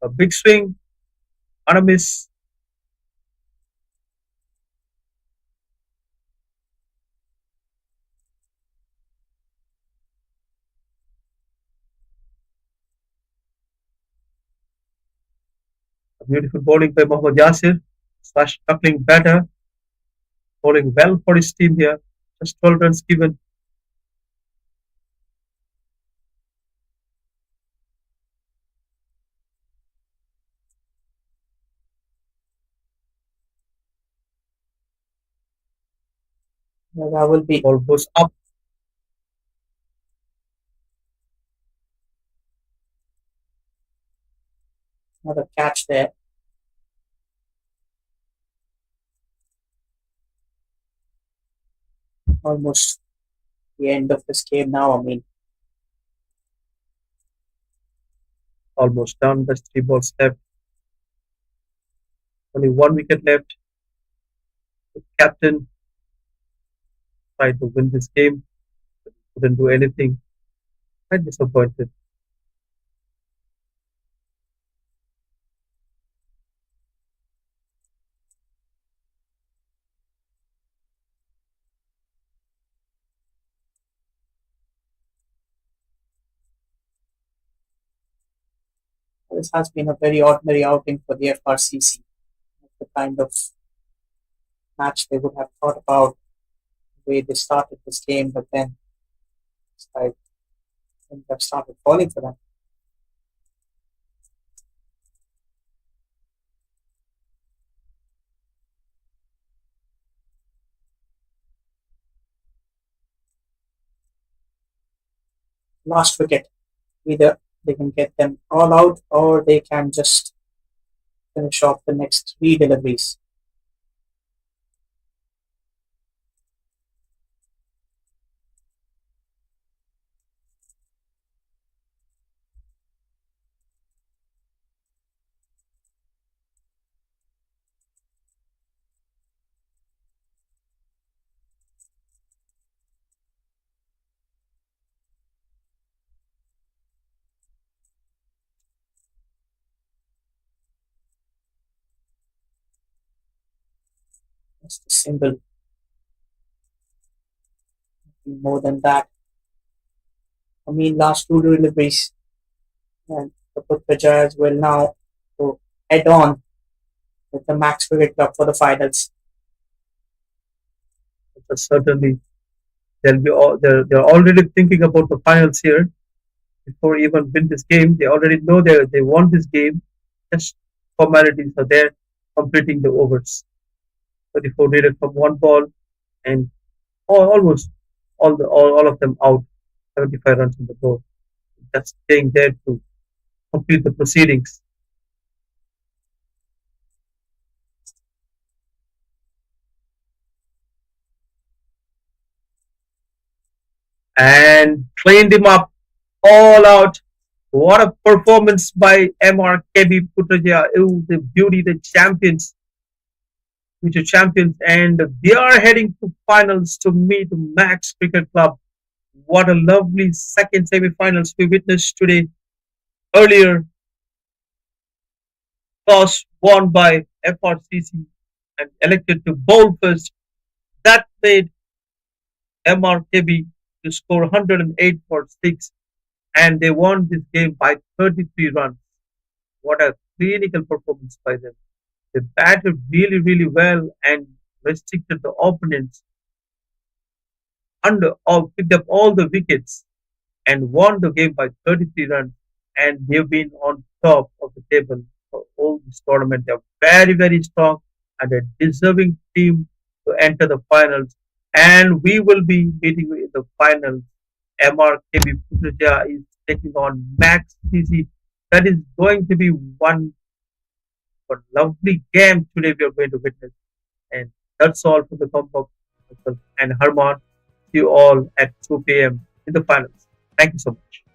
A big swing on a miss. A beautiful bowling by Mohammad Yasir. Slash tackling batter. scoring well for his team here. Just 12 runs given. That will be Ball goes up. another catch there. Almost the end of this game now. I mean, Almost done. There's 3 balls left. Only 1 wicket left. The captain tried to win this game, but couldn't do anything. Quite disappointed. this has been a very ordinary outing for the FRCC. The kind of match they would have thought about the way they started this game, but then it's like things have started falling for them. Last wicket. Either they can get them all out or they can just finish off the next 3 deliveries. Just a single. More than that. I mean, last 2 deliveries. And the Putrajayas will now go head on with the Max Cricket Club for the finals. But certainly, they're already thinking about the finals here. Before even win this game, they already know they won this game. Just formalities are there, completing the overs. 34 needed from 1 ball, and almost all of them out. 75 runs on the board. Just staying there to complete the proceedings. And cleaned him up all out. What a performance by MRKB Putrajaya. Oh, the beauty, the champions, future champions, and they are heading to finals to meet Max Cricket Club. What a lovely second semi-finals we witnessed today. Earlier, toss won by FRCC and elected to bowl first. That made MRKB to score 108 for 6, and they won this game by 33 runs. What a clinical performance by them. They batted really, really well and restricted the opponents under or picked up all the wickets and won the game by 33 runs. And they've been on top of the table for all this tournament. They're very, very strong and a deserving team to enter the finals. And we will be meeting in the finals. MRKB Putrajaya is taking on Max CC. That is going to be one lovely game today we are going to witness. And that's all for the combo. And Harman, see you all at 2 p.m. in the finals. Thank you so much.